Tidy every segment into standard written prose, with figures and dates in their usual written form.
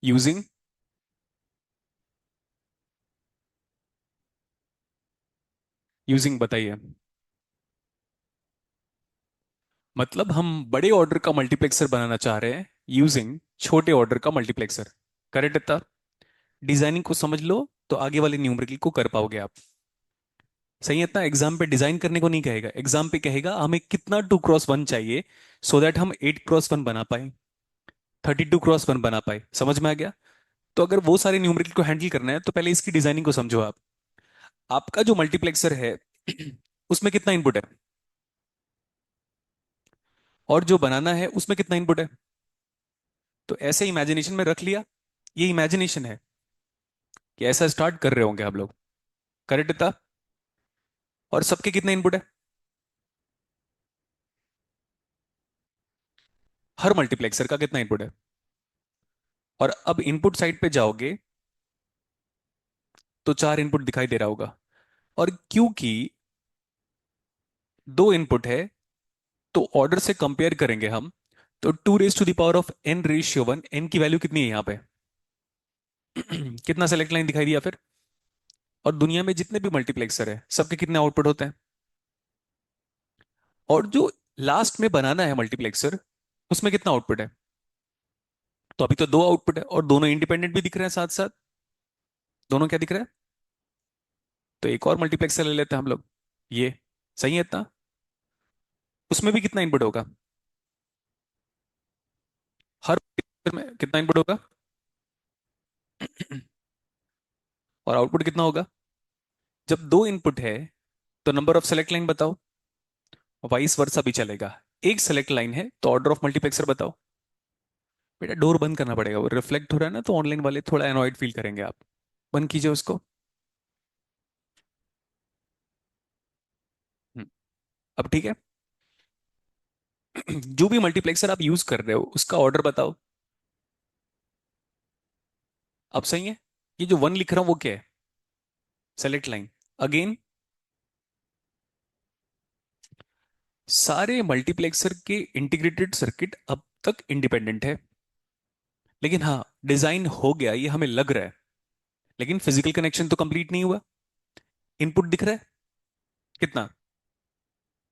Using using बताइए। मतलब हम बड़े ऑर्डर का मल्टीप्लेक्सर बनाना चाह रहे हैं यूजिंग छोटे ऑर्डर का मल्टीप्लेक्सर। करेक्ट था। डिजाइनिंग को समझ लो तो आगे वाले न्यूमेरिकल को कर पाओगे आप। सही है। इतना एग्जाम पे डिजाइन करने को नहीं कहेगा, एग्जाम पे कहेगा हमें कितना 2x1 चाहिए सो दैट हम 8x1 बना पाए, 32x1 बना पाए। समझ में आ गया? तो अगर वो सारे न्यूमेरिकल को हैंडल करना है तो पहले इसकी डिजाइनिंग को समझो आप। आपका जो मल्टीप्लेक्सर है उसमें कितना इनपुट है, और जो बनाना है उसमें कितना इनपुट है। तो ऐसे इमेजिनेशन में रख लिया, ये इमेजिनेशन है कि ऐसा स्टार्ट कर रहे होंगे आप लोग। करेक्ट था। और सबके कितने इनपुट है, हर मल्टीप्लेक्सर का कितना इनपुट है। और अब इनपुट साइड पे जाओगे तो 4 इनपुट दिखाई दे रहा होगा। और क्योंकि 2 इनपुट है तो ऑर्डर से कंपेयर करेंगे हम, तो 2 raised to the power of n ratio 1, n की वैल्यू कितनी है यहां पे कितना सेलेक्ट लाइन दिखाई दिया फिर। और दुनिया में जितने भी मल्टीप्लेक्सर है सबके कितने आउटपुट होते हैं। और जो लास्ट में बनाना है मल्टीप्लेक्सर उसमें कितना आउटपुट है। तो अभी तो 2 आउटपुट है और दोनों इंडिपेंडेंट भी दिख रहे हैं साथ साथ। दोनों क्या दिख रहा है। तो एक और मल्टीप्लेक्सर ले लेते हैं हम लोग, ये। सही है इतना। उसमें भी कितना इनपुट होगा, हर multiplexer में कितना इनपुट होगा और आउटपुट कितना होगा। जब 2 इनपुट है तो नंबर ऑफ सेलेक्ट लाइन बताओ। वाइस वर्सा भी चलेगा। एक सेलेक्ट लाइन है तो ऑर्डर ऑफ मल्टीप्लेक्सर बताओ। बेटा डोर बंद करना पड़ेगा, वो रिफ्लेक्ट हो रहा है ना, तो ऑनलाइन वाले थोड़ा एनॉयड फील करेंगे आप। बंद कीजिए उसको। हम्म, अब ठीक है। जो भी मल्टीप्लेक्सर आप यूज कर रहे हो उसका ऑर्डर बताओ। अब सही है। ये जो 1 लिख रहा हूं वो क्या है, सेलेक्ट लाइन। अगेन सारे मल्टीप्लेक्सर के इंटीग्रेटेड सर्किट अब तक इंडिपेंडेंट है। लेकिन हाँ, डिजाइन हो गया ये हमें लग रहा है, लेकिन फिजिकल कनेक्शन तो कंप्लीट नहीं हुआ। इनपुट दिख रहा है कितना,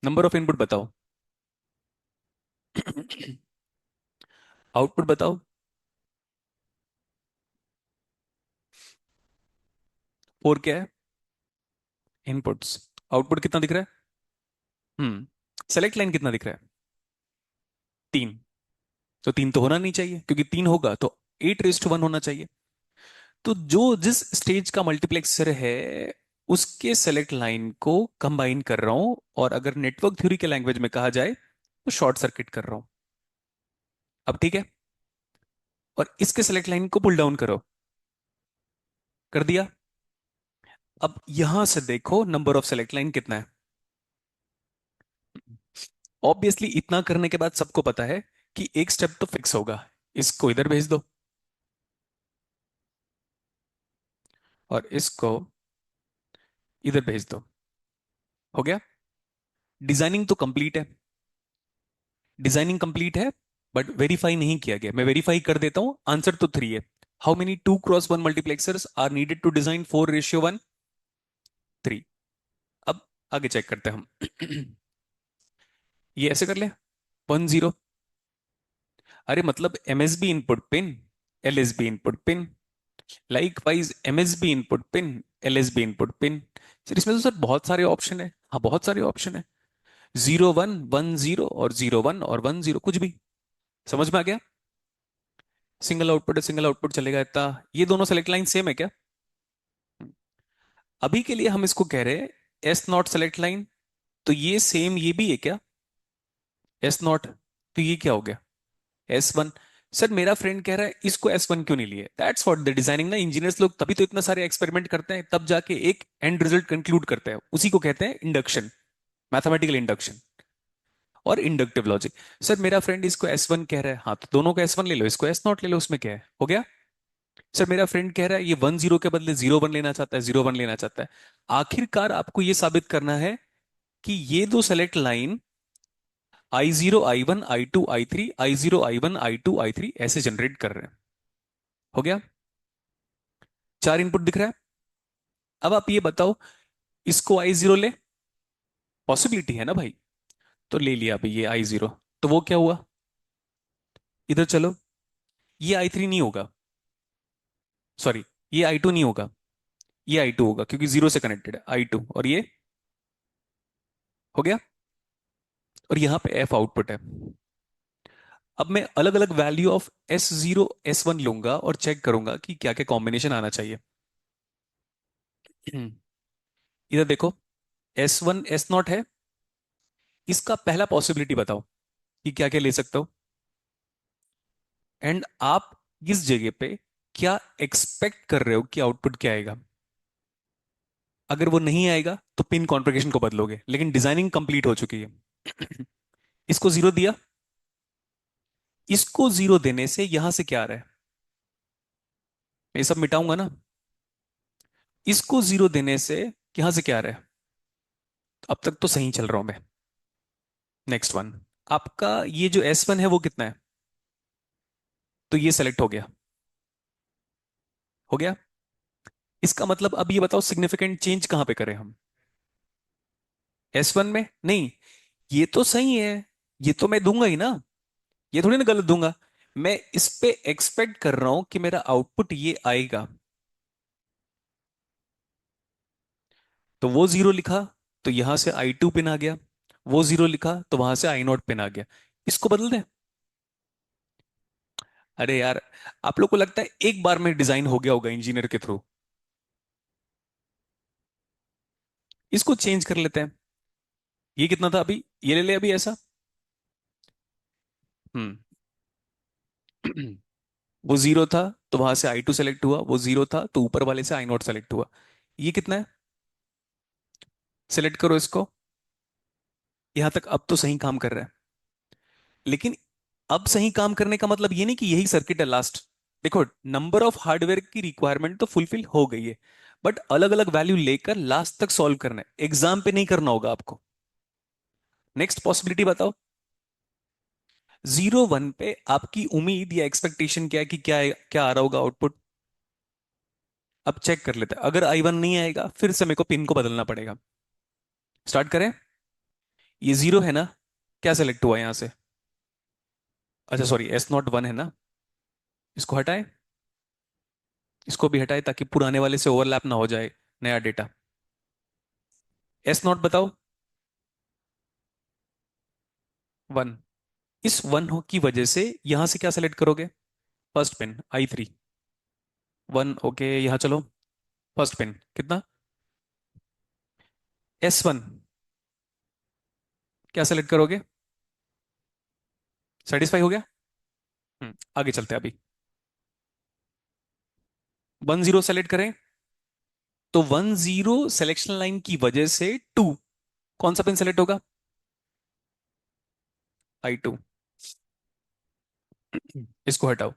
नंबर ऑफ इनपुट बताओ आउटपुट बताओ। 4 क्या है, इनपुट्स। आउटपुट कितना दिख रहा है। सेलेक्ट लाइन कितना दिख रहा है, 3। तो 3 तो होना नहीं चाहिए, क्योंकि 3 होगा तो 8 raised to 1 होना चाहिए। तो जो जिस स्टेज का मल्टीप्लेक्सर है उसके सेलेक्ट लाइन को कंबाइन कर रहा हूं, और अगर नेटवर्क थ्योरी के लैंग्वेज में कहा जाए तो शॉर्ट सर्किट कर रहा हूं। अब ठीक है। और इसके सेलेक्ट लाइन को पुल डाउन करो, कर दिया। अब यहां से देखो नंबर ऑफ सेलेक्ट लाइन कितना है। ऑब्वियसली इतना करने के बाद सबको पता है कि एक स्टेप तो फिक्स होगा, इसको इधर भेज दो और इसको इधर भेज दो। हो गया। डिजाइनिंग तो कंप्लीट है, डिजाइनिंग कंप्लीट है, बट वेरीफाई नहीं किया गया। मैं वेरीफाई कर देता हूं। आंसर तो 3 है। How many 2x1 multiplexers are needed to design 4 ratio 1, 3। अब आगे चेक करते हैं हम ये ऐसे कर ले, 1 0। अरे मतलब MSB input pin, LSB input pin, likewise MSB input pin, LSB input pin. Sir इसमें तो सर बहुत सारे ऑप्शन है। हाँ बहुत सारे ऑप्शन है, 0 1 1 0 और 0 1 और 1 0, कुछ भी। समझ में आ गया। सिंगल आउटपुट है, सिंगल आउटपुट चलेगा इतना। ये दोनों सेलेक्ट लाइन सेम है क्या। अभी के लिए हम इसको कह रहे हैं एस नॉट सेलेक्ट लाइन। तो ये सेम ये भी है क्या, एस नॉट। तो ये क्या हो गया, S1। सर मेरा फ्रेंड कह रहा है इसको S1 क्यों नहीं लिए। दैट्स व्हाट द डिजाइनिंग ना, इंजीनियर्स लोग तभी तो इतना सारे एक्सपेरिमेंट करते हैं, तब जाके एक एंड रिजल्ट कंक्लूड करते हैं। उसी को कहते हैं इंडक्शन, मैथमेटिकल इंडक्शन और इंडक्टिव लॉजिक। सर मेरा फ्रेंड इसको S1 कह रहा है, हाँ तो दोनों को S1 ले लो, इसको S नॉट ले लो, उसमें क्या है, हो गया। सर मेरा फ्रेंड कह रहा है ये 1 0 के बदले 0 1 लेना चाहता है, 0 1 लेना चाहता है। आखिरकार आपको ये साबित करना है कि ये दो select line I0 I1 I2 I3, I0 I1 I2 I3 ऐसे जनरेट कर रहे हैं। हो गया? चार इनपुट दिख रहा है। अब आप ये बताओ, इसको I0 ले, पॉसिबिलिटी है ना भाई, तो ले लिया अभी ये I0। तो वो क्या हुआ, इधर चलो, ये I3 नहीं होगा, सॉरी, ये I2 नहीं होगा, ये I2 होगा क्योंकि जीरो से कनेक्टेड है I2, और ये हो गया। और यहां पे F आउटपुट है। अब मैं अलग अलग वैल्यू ऑफ S0 S1 लूंगा और चेक करूंगा कि क्या क्या कॉम्बिनेशन आना चाहिए। इधर देखो, S1 S0 है, इसका पहला पॉसिबिलिटी बताओ कि क्या क्या ले सकते हो, एंड आप इस जगह पे क्या एक्सपेक्ट कर रहे हो कि आउटपुट क्या आएगा। अगर वो नहीं आएगा तो पिन कॉन्फ़िगरेशन को बदलोगे, लेकिन डिजाइनिंग कंप्लीट हो चुकी है। इसको जीरो दिया, इसको जीरो देने से यहां से क्या आ रहा है, मैं ये सब मिटाऊंगा ना। इसको जीरो देने से यहां से क्या आ रहा है, अब तक तो सही चल रहा हूं मैं। नेक्स्ट वन, आपका ये जो S1 है वो कितना है, तो ये सेलेक्ट हो गया। हो गया, इसका मतलब अब ये बताओ सिग्निफिकेंट चेंज कहां पे करें हम, S1 में नहीं, ये तो सही है, ये तो मैं दूंगा ही ना, ये थोड़ी ना गलत दूंगा। मैं इस पे एक्सपेक्ट कर रहा हूं कि मेरा आउटपुट ये आएगा, तो वो जीरो लिखा, तो यहां से I2 पिन आ गया। वो जीरो लिखा तो वहां से I0 पिन आ गया। इसको बदल दें। अरे यार, आप लोग को लगता है एक बार में डिजाइन हो गया होगा इंजीनियर के थ्रू, इसको चेंज कर लेते हैं। ये कितना था अभी, ये ले ले अभी ऐसा। हम्म। वो जीरो था तो वहां से I2 सेलेक्ट हुआ, वो जीरो था तो ऊपर वाले से I0 सेलेक्ट हुआ। ये कितना है, सेलेक्ट करो इसको। यहां तक अब तो सही काम कर रहा है, लेकिन अब सही काम करने का मतलब ये नहीं कि यही सर्किट है लास्ट। देखो, नंबर ऑफ हार्डवेयर की रिक्वायरमेंट तो फुलफिल हो गई है, बट अलग अलग वैल्यू लेकर लास्ट तक सॉल्व करना है, एग्जाम पे नहीं करना होगा आपको। नेक्स्ट पॉसिबिलिटी बताओ, 0 1 पे आपकी उम्मीद या एक्सपेक्टेशन क्या है कि क्या क्या आ रहा होगा आउटपुट। अब चेक कर लेते हैं, अगर I1 नहीं आएगा फिर से मेरे को पिन को बदलना पड़ेगा। स्टार्ट करें। ये जीरो है ना, क्या सेलेक्ट हुआ यहां से, अच्छा सॉरी S01 है ना, इसको हटाएं, इसको भी हटाएं ताकि पुराने वाले से ओवरलैप ना हो जाए नया डेटा। S0 बताओ, 1। इस वन हो की वजह से यहां से क्या सेलेक्ट करोगे, फर्स्ट पिन I3। 1 ओके, यहां चलो, फर्स्ट पिन कितना, S1, क्या सेलेक्ट करोगे, सेटिस्फाई हो गया। आगे चलते हैं अभी, 10 सेलेक्ट करें, तो 10 सिलेक्शन लाइन की वजह से 2, कौन सा पिन सेलेक्ट होगा, I2। इसको हटाओ,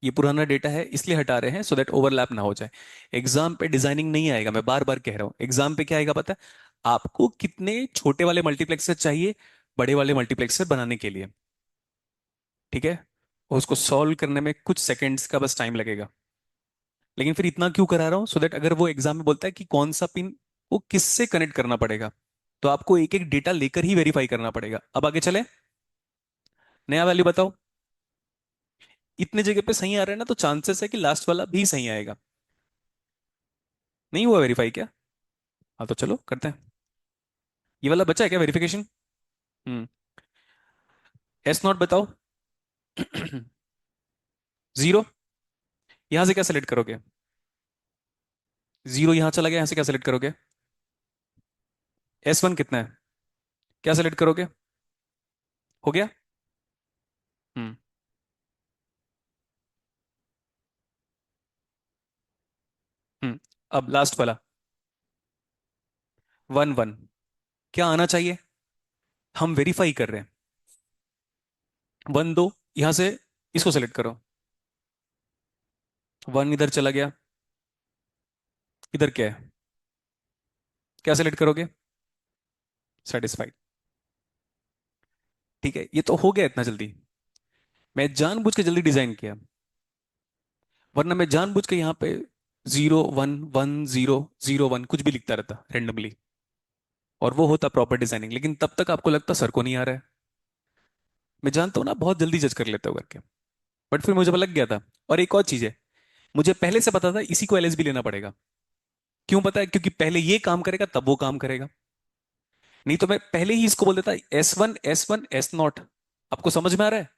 ये पुराना डेटा है इसलिए हटा रहे हैं, सो दैट ओवरलैप ना हो जाए। एग्जाम पे डिजाइनिंग नहीं आएगा, मैं बार बार कह रहा हूं, एग्जाम पे क्या आएगा पता है आपको, कितने छोटे वाले मल्टीप्लेक्सर चाहिए बड़े वाले मल्टीप्लेक्सर बनाने के लिए, ठीक है, और उसको सॉल्व करने में कुछ सेकंड्स का बस टाइम लगेगा। लेकिन फिर इतना क्यों करा रहा हूं, सो दैट अगर वो एग्जाम में बोलता है कि कौन सा पिन वो किससे कनेक्ट करना पड़ेगा, तो आपको एक एक डेटा लेकर ही वेरीफाई करना पड़ेगा। अब आगे चले, नया वैल्यू बताओ। इतने जगह पे सही आ रहा है ना, तो चांसेस है कि लास्ट वाला भी सही आएगा। नहीं हुआ वेरीफाई क्या, हाँ तो चलो करते हैं। ये वाला बचा है क्या वेरिफिकेशन। हम्म। S0 बताओ। जीरो, यहां से क्या सेलेक्ट करोगे, जीरो यहां चला गया, यहां से क्या सेलेक्ट करोगे, S1 कितना है, क्या सेलेक्ट करोगे, हो गया। हम्म। हम्म। अब लास्ट वाला 1 1, क्या आना चाहिए, हम वेरीफाई कर रहे हैं। 1 2, यहां से इसको सेलेक्ट करो, 1 इधर चला गया, इधर क्या है, क्या सेलेक्ट करोगे, सेटिस्फाइड। ठीक है, ये तो हो गया इतना जल्दी, मैं जानबूझ के जल्दी डिजाइन किया। वरना मैं जानबूझ के यहाँ पे 0 1 1 0 0 1 कुछ भी लिखता रहता रेंडमली, और वो होता प्रॉपर डिजाइनिंग, लेकिन तब तक आपको लगता सर को नहीं आ रहा है। मैं जानता हूँ ना, बहुत जल्दी जज कर लेते हो करके, बट फिर मुझे लग गया था। और एक और चीज है, मुझे पहले से पता था इसी को एलएसबी लेना पड़ेगा। क्यों पता है? क्योंकि पहले ये काम करेगा तब वो काम करेगा। नहीं तो मैं पहले ही इसको बोल देता S1 S1 S0। आपको समझ में आ रहा है?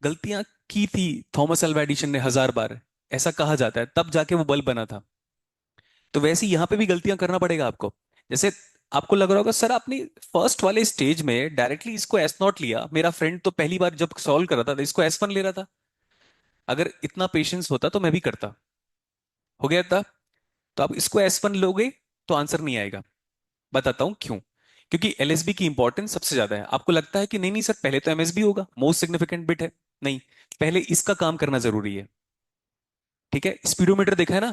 गलतियां की थी थॉमस अल्वा एडिशन ने 1000 बार, ऐसा कहा जाता है, तब जाके वो बल्ब बना था। तो वैसे ही यहां पे भी गलतियां करना पड़ेगा आपको। जैसे आपको लग रहा होगा सर आपने फर्स्ट वाले स्टेज में डायरेक्टली इसको S0 लिया, मेरा फ्रेंड तो पहली बार जब सॉल्व कर रहा था तो इसको S1 ले रहा था। अगर इतना पेशेंस होता तो मैं भी करता। हो गया था। तो आप इसको S1 लोगे तो आंसर नहीं आएगा। बताता हूं क्यों। क्योंकि एलएसबी की इंपॉर्टेंस सबसे ज्यादा है। आपको लगता है कि नहीं नहीं सर पहले तो एमएसबी होगा, मोस्ट सिग्निफिकेंट बिट है। नहीं, पहले इसका काम करना जरूरी है। ठीक है, स्पीडोमीटर देखा है ना?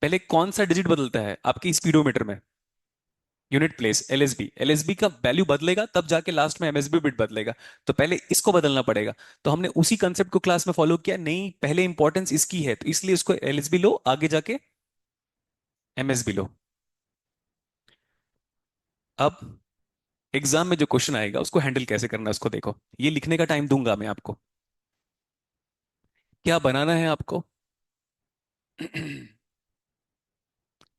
पहले कौन सा डिजिट बदलता है आपकी स्पीडोमीटर में? Unit place, LSB. एलएसबी का वैल्यू बदलेगा तब जाके लास्ट में एमएसबी बिट बदलेगा। तो पहले इसको बदलना पड़ेगा। तो हमने उसी कंसेप्ट को क्लास में फॉलो किया, नहीं पहले इंपॉर्टेंस इसकी है तो इसलिए इसको एलएसबी लो, आगे जाके एमएसबी लो। अब एग्जाम में जो क्वेश्चन आएगा उसको हैंडल कैसे करना है उसको देखो। ये लिखने का टाइम दूंगा मैं आपको। क्या बनाना है आपको?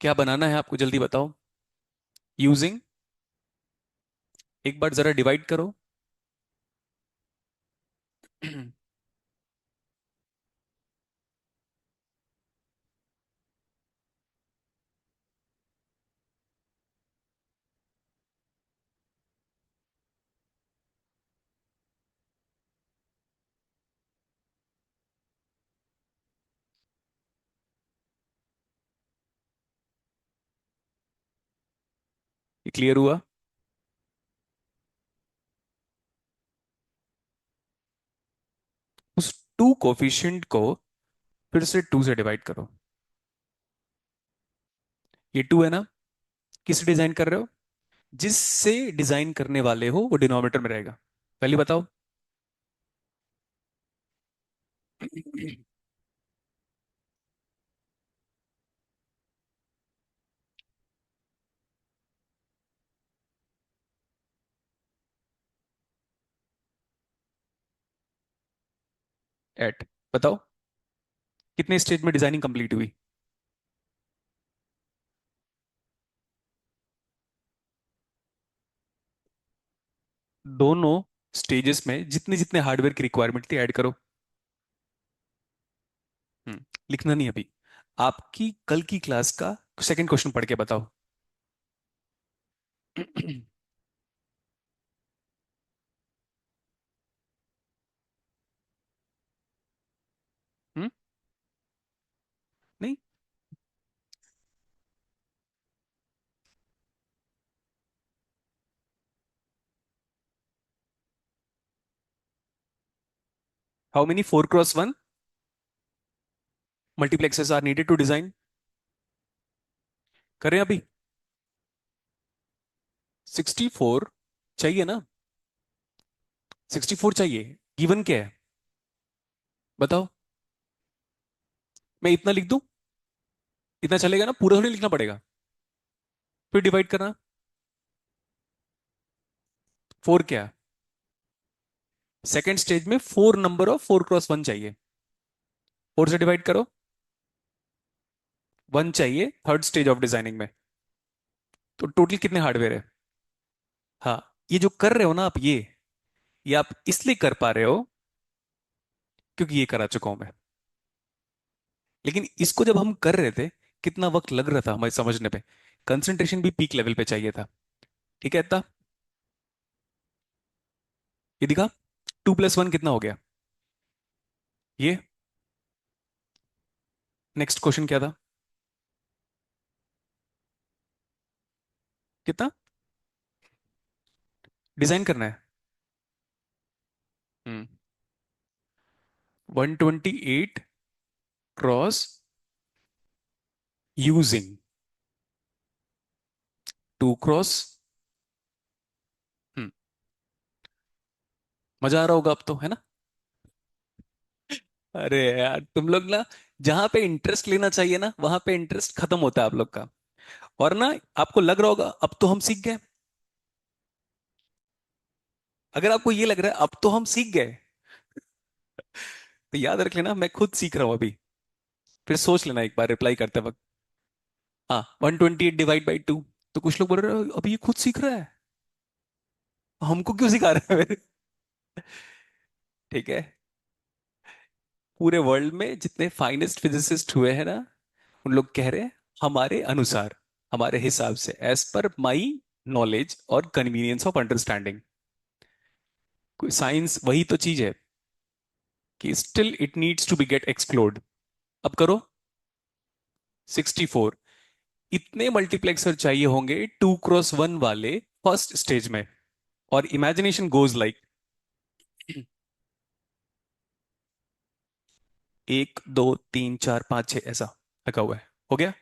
क्या बनाना है आपको, जल्दी बताओ। यूजिंग, एक बार जरा डिवाइड करो। ये क्लियर हुआ? उस टू कोफिशिएंट को फिर से टू से डिवाइड करो। ये टू है ना? किस डिजाइन कर रहे हो? जिससे डिजाइन करने वाले हो वो डिनोमिनेटर में रहेगा। पहले बताओ। एट, बताओ कितने स्टेज में डिजाइनिंग कंप्लीट हुई? दोनों स्टेजेस में जितने जितने हार्डवेयर की रिक्वायरमेंट थी ऐड करो। लिखना नहीं अभी। आपकी कल की क्लास का सेकंड क्वेश्चन पढ़ के बताओ। हम्म? नहीं। How many 4x1 multiplexes are needed to design? करें अभी? 64 चाहिए ना? 64 चाहिए। गिवन क्या है बताओ? मैं इतना लिख दूं? इतना चलेगा ना? पूरा थोड़ी लिखना पड़ेगा। फिर डिवाइड करना। 4 क्या? सेकेंड स्टेज में 4 नंबर ऑफ 4x1 चाहिए। 4 से डिवाइड करो। 1 चाहिए थर्ड स्टेज ऑफ डिजाइनिंग में। तो टोटल कितने हार्डवेयर है? हाँ, ये जो कर रहे हो ना आप, ये आप इसलिए कर पा रहे हो क्योंकि ये करा चुका हूं मैं। लेकिन इसको जब हम कर रहे थे, कितना वक्त लग रहा था हमें समझने पे। कंसंट्रेशन भी पीक लेवल पे चाहिए था। ठीक है इतना? ये दिखा? 2 + 1 कितना हो गया? ये नेक्स्ट क्वेश्चन क्या था? कितना डिजाइन करना है? हम्म 128 क्रॉस यूजिंग 2 क्रॉस। मजा आ रहा होगा अब तो, है ना? अरे यार तुम लोग ना, जहां पे इंटरेस्ट लेना चाहिए ना वहां पे इंटरेस्ट खत्म होता है आप लोग का। और ना, आपको लग रहा होगा अब तो हम सीख गए। अगर आपको ये लग रहा है अब तो हम सीख गए, तो याद रख लेना मैं खुद सीख रहा हूं अभी। फिर सोच लेना एक बार रिप्लाई करते वक्त। हाँ, 128 डिवाइड बाई 2। तो कुछ लोग बोल रहे हो अभी ये खुद सीख रहा है, हमको क्यों सिखा रहा है फिर? ठीक है। पूरे वर्ल्ड में जितने फाइनेस्ट फिजिसिस्ट हुए हैं ना, उन लोग कह रहे हैं हमारे अनुसार, हमारे हिसाब से, एज पर माई नॉलेज और कन्वीनियंस ऑफ अंडरस्टैंडिंग। साइंस वही तो चीज है कि still it needs to be get explored. अब करो। 64। इतने मल्टीप्लेक्सर चाहिए होंगे 2x1 वाले फर्स्ट स्टेज में। और इमेजिनेशन गोज लाइक 1 2 3 4 5 6 ऐसा लगा हुआ है। हो गया?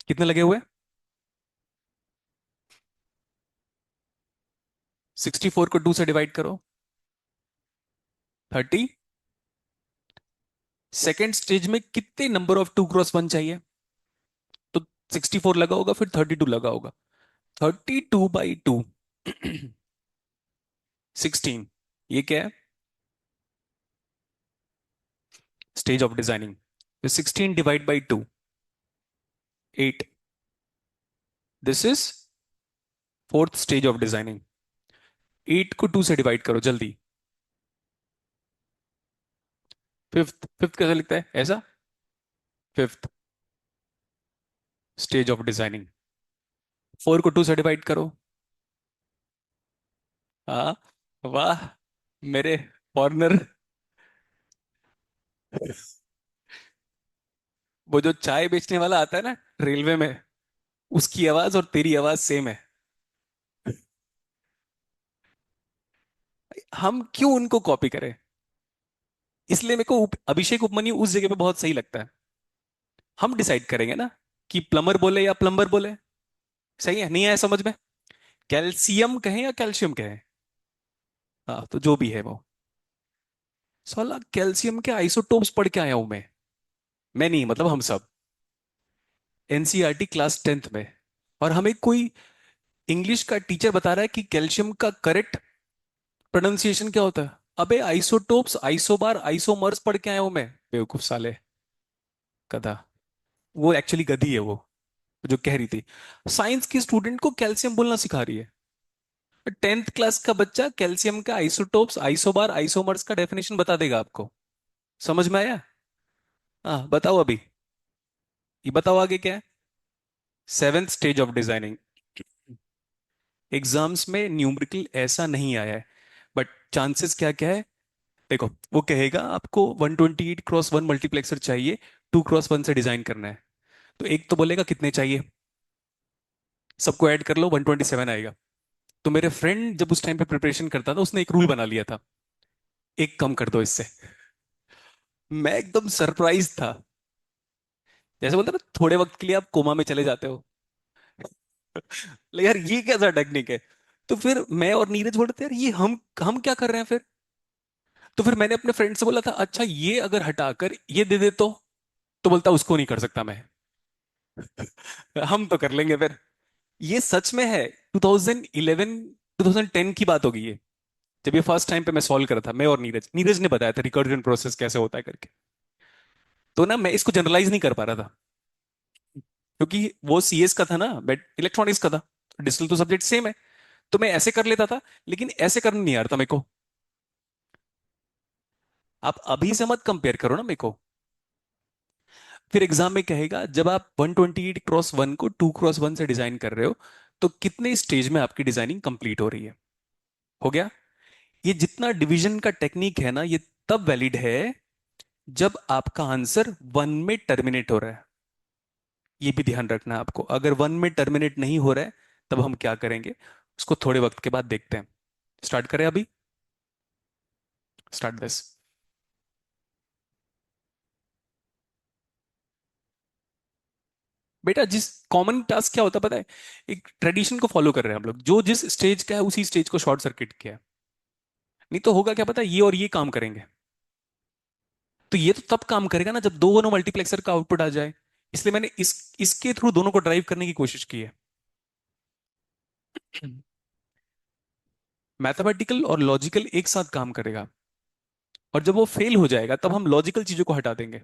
कितने लगे हुए? 64 को 2 से डिवाइड करो। 30। सेकेंड स्टेज में कितने नंबर ऑफ 2x1 चाहिए? तो 64 लगा होगा, फिर 32 लगा होगा। 32/2 16। ये क्या है? Stage of designing. 16 divide by 2, 8। This is fourth stage of designing. 8 को 2 से डिवाइड करो जल्दी। फिफ्थ। फिफ्थ कैसे लिखता है ऐसा? Fifth stage of designing. 4 को 2 से डिवाइड करो। हाँ। वाह, मेरे फॉरनर। वो जो चाय बेचने वाला आता है ना रेलवे में, उसकी आवाज और तेरी आवाज सेम है। हम क्यों उनको कॉपी करें? इसलिए मेरे को अभिषेक उपमन्यु उस जगह पे बहुत सही लगता है। हम डिसाइड करेंगे ना कि प्लम्बर बोले या प्लम्बर बोले। सही है, नहीं आया समझ में? कैल्शियम कहें या कैल्शियम कहें? हाँ, तो जो भी है वो। साला कैल्शियम के आइसोटोप्स पढ़ के आया हूं मैं नहीं मतलब हम सब, एनसीईआरटी क्लास 10th में। और हमें कोई इंग्लिश का टीचर बता रहा है कि कैल्शियम का करेक्ट प्रोनाउंसिएशन क्या होता है। अबे आइसोटोप्स, आइसोबार, आइसोमर्स पढ़ के आया हूं मैं, बेवकूफ साले। गधा। वो एक्चुअली गधी है वो, जो कह रही थी साइंस की स्टूडेंट को कैल्शियम बोलना सिखा रही है। 10th क्लास का बच्चा कैल्शियम का आइसोटोप्स, आइसोबार, आइसोमर्स का डेफिनेशन बता देगा आपको। समझ में आया? हाँ बताओ अभी। ये बताओ आगे क्या है। Seventh stage of designing. Exams में न्यूमेरिकल ऐसा नहीं आया है, बट चांसेस क्या क्या है? देखो, वो कहेगा आपको 128x1 मल्टीप्लेक्सर चाहिए, 2x1 से डिजाइन करना है। तो एक तो बोलेगा कितने चाहिए, सबको ऐड कर लो 127 आएगा। तो मेरे फ्रेंड जब उस टाइम पे प्रिपरेशन करता था, उसने एक रूल बना लिया था, एक कम कर दो इससे। मैं एकदम सरप्राइज था। जैसे बोलते हैं ना, थोड़े वक्त के लिए आप कोमा में चले जाते हो। ले यार ये कैसा टेक्निक है? तो फिर मैं और नीरज बोलते यार ये हम क्या कर रहे हैं फिर? तो फिर मैंने अपने फ्रेंड से बोला था अच्छा ये अगर हटाकर ये दे दे तो बोलता उसको नहीं कर सकता मैं। हम तो कर लेंगे फिर। ये सच में है। 2011 2010 की बात होगी ये, जब ये फर्स्ट टाइम पे मैं सॉल्व करा था, मैं और नीरज ने बताया था रिकर्जन प्रोसेस कैसे होता है करके। तो ना मैं इसको जनरलाइज नहीं कर पा रहा था, क्योंकि वो सीएस का था ना, मैं इलेक्ट्रॉनिक्स का था। डिजिटल तो सब्जेक्ट सेम है। तो मैं ऐसे कर लेता था, लेकिन ऐसे करना नहीं आ रहा था मेरे को। आप अभी से मत कंपेयर करो ना मेरे को। फिर एग्जाम में कहेगा जब आप 128x1 को 2x1 से डिजाइन कर रहे हो, तो कितने स्टेज में आपकी डिजाइनिंग कंप्लीट हो रही है? हो गया? ये जितना डिवीजन का टेक्निक है ना, ये तब वैलिड है जब आपका आंसर वन में टर्मिनेट हो रहा है। ये भी ध्यान रखना है आपको, अगर वन में टर्मिनेट नहीं हो रहा है, तब हम क्या करेंगे उसको थोड़े वक्त के बाद देखते हैं। स्टार्ट करें अभी? Start this. बेटा, जिस कॉमन टास्क क्या होता है पता है? एक ट्रेडिशन को फॉलो कर रहे हैं हम लोग, जो जिस स्टेज का है उसी स्टेज को शॉर्ट सर्किट किया है। नहीं तो होगा क्या पता है, ये और ये काम करेंगे। तो ये तो तब काम करेगा ना जब दोनों मल्टीप्लेक्सर का आउटपुट आ जाए। इसलिए मैंने इसके थ्रू दोनों को ड्राइव करने की कोशिश की है। मैथमेटिकल और लॉजिकल एक साथ काम करेगा, और जब वो फेल हो जाएगा तब हम लॉजिकल चीजों को हटा देंगे।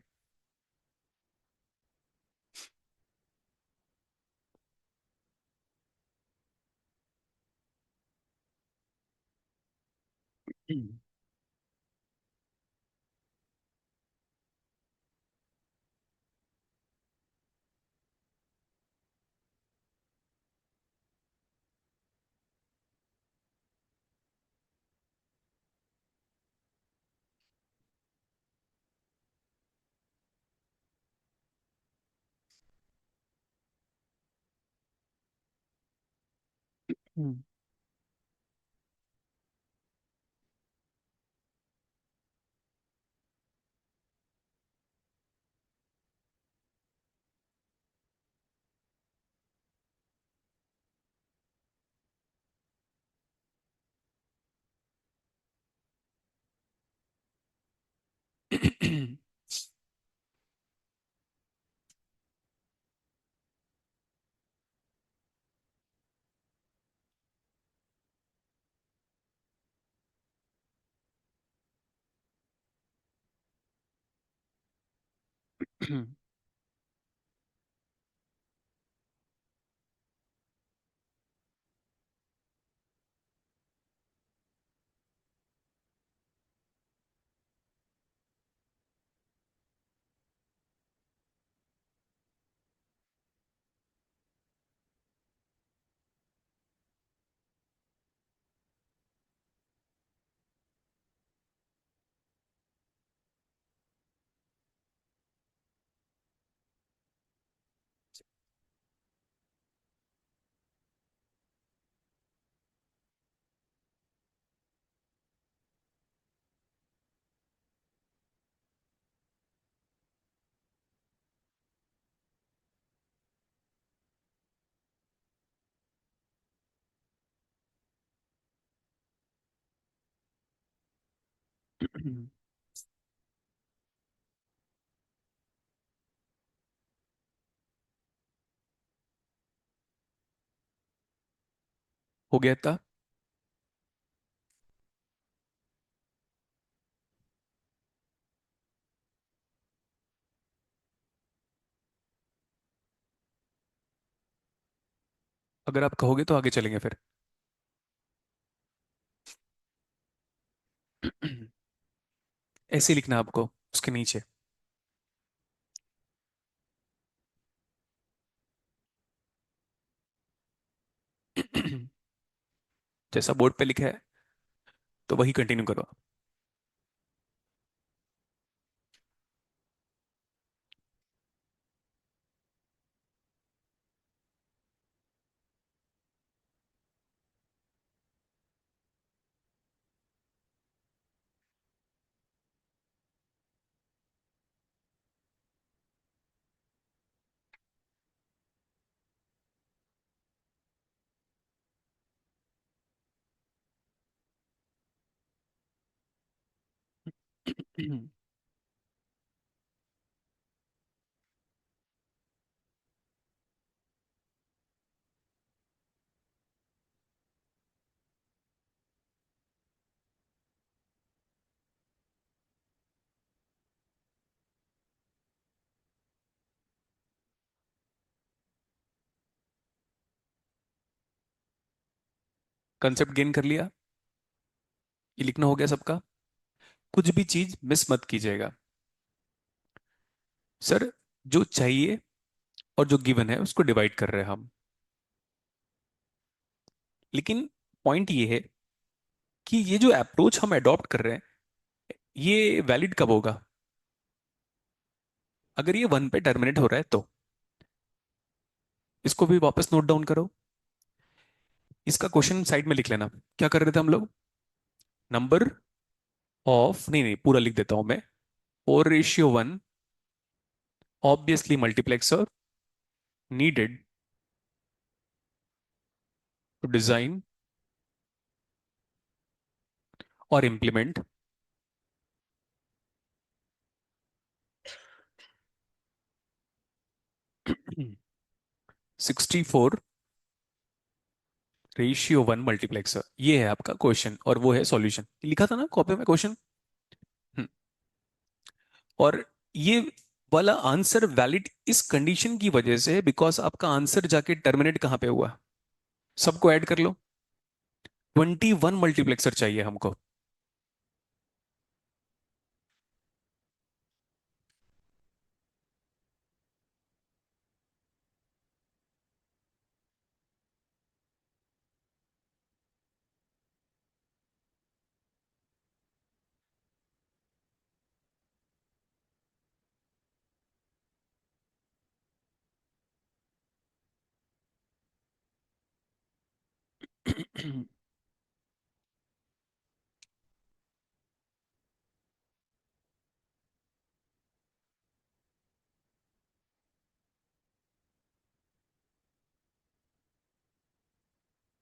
हम्म। हो गया था। अगर आप कहोगे तो आगे चलेंगे फिर। ऐसे ही लिखना है आपको उसके नीचे। जैसा बोर्ड पे लिखा है तो वही कंटिन्यू करो। कंसेप्ट गेन कर लिया। ये लिखना हो गया सबका। कुछ भी चीज मिस मत कीजिएगा। सर, जो चाहिए और जो गिवन है उसको डिवाइड कर रहे हैं हम। लेकिन पॉइंट ये है कि ये जो अप्रोच हम अडॉप्ट कर रहे हैं ये वैलिड कब होगा? अगर ये वन पे टर्मिनेट हो रहा है तो इसको भी वापस नोट डाउन करो। इसका क्वेश्चन साइड में लिख लेना। क्या कर रहे थे हम लोग? नंबर ऑफ, नहीं नहीं, पूरा लिख देता हूं मैं। 4:1 obviously multiplexer needed to design और इम्प्लीमेंट 64:1 ये है आपका क्वेश्चन और वो है सॉल्यूशन। लिखा था ना कॉपी में क्वेश्चन। और ये वाला आंसर वैलिड इस कंडीशन की वजह से बिकॉज आपका आंसर जाके टर्मिनेट कहाँ पे हुआ। सबको ऐड कर लो। 21 मल्टीप्लेक्सर चाहिए हमको।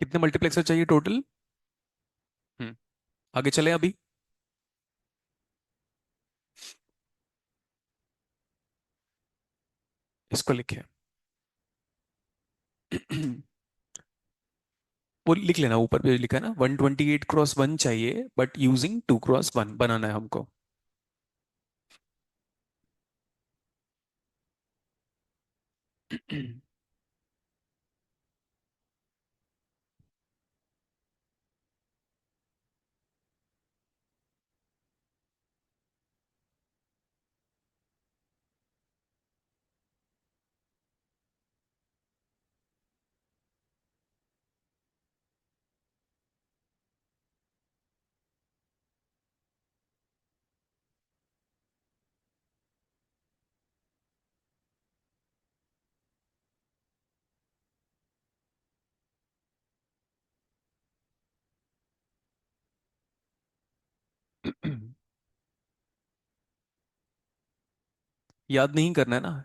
कितने मल्टीप्लेक्सर चाहिए टोटल? हम्म। आगे चले अभी। इसको लिखे। वो लिख लेना, ऊपर पे लिखा है ना 128x1 चाहिए बट यूजिंग 2x1 बनाना है हमको। याद नहीं करना है ना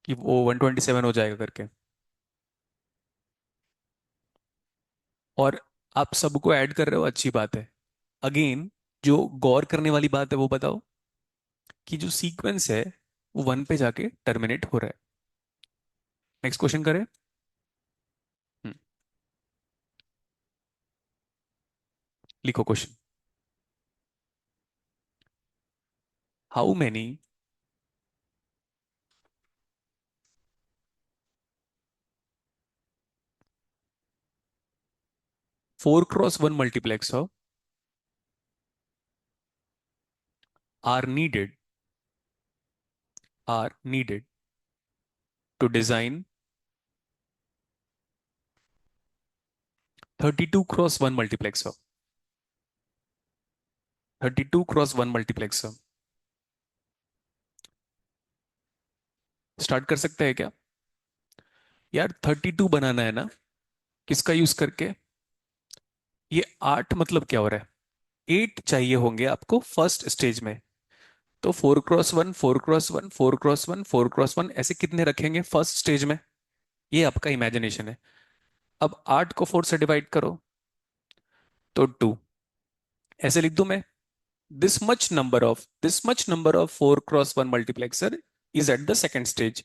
कि वो 127 हो जाएगा करके। और आप सबको ऐड कर रहे हो, अच्छी बात है। अगेन, जो गौर करने वाली बात है वो बताओ कि जो सीक्वेंस है वो 1 पे जाके टर्मिनेट हो रहा है। नेक्स्ट क्वेश्चन करें। हम्म, लिखो question. How many 4x1 multiplexer are needed are needed to design 32x1 multiplexer? 32x1 multiplexer start कर सकते हैं क्या? यार 32 बनाना है ना, किसका यूज करके? ये 8 मतलब क्या हो रहा है? 8 चाहिए होंगे आपको फर्स्ट स्टेज में। तो 4x1 4x1 4x1 4x1 ऐसे कितने रखेंगे फर्स्ट स्टेज में? ये आपका इमेजिनेशन है। अब 8 को 4 से डिवाइड करो तो 2। ऐसे लिख दूं मैं, this much number of 4x1 multiplexer is at the second stage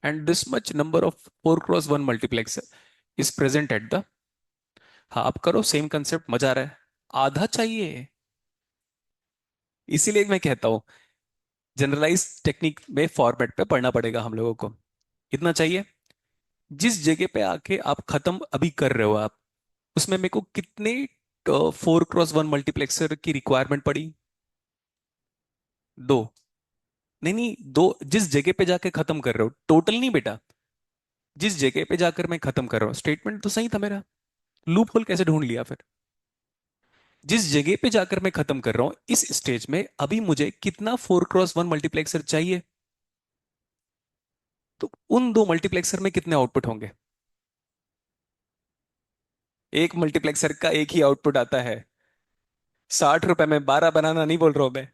and this much number of 4x1 multiplexer is present at the। हाँ, आप करो, सेम कंसेप्ट, मजा आ रहा है। आधा चाहिए, इसीलिए मैं कहता हूं जनरलाइज टेक्निक में फॉर्मेट पे पढ़ना पड़ेगा हम लोगों को। इतना चाहिए। जिस जगह पे आके आप खत्म अभी कर रहे हो आप, उसमें मेरे को कितने 4x1 मल्टीप्लेक्सर की रिक्वायरमेंट पड़ी? दो। नहीं नहीं, दो। जिस जगह पे जाके खत्म कर रहे हो, टोटल नहीं बेटा। जिस जगह पे जाकर मैं खत्म कर रहा हूँ, स्टेटमेंट तो सही था मेरा। लूप होल कैसे ढूंढ लिया फिर? जिस जगह पे जाकर मैं खत्म कर रहा हूं इस स्टेज में, अभी मुझे कितना 4x1 मल्टीप्लेक्सर चाहिए? तो उन दो मल्टीप्लेक्सर में कितने आउटपुट होंगे? एक मल्टीप्लेक्सर का एक ही आउटपुट आता है। 60 रुपए में 12 बनाना नहीं बोल रहा हूं मैं।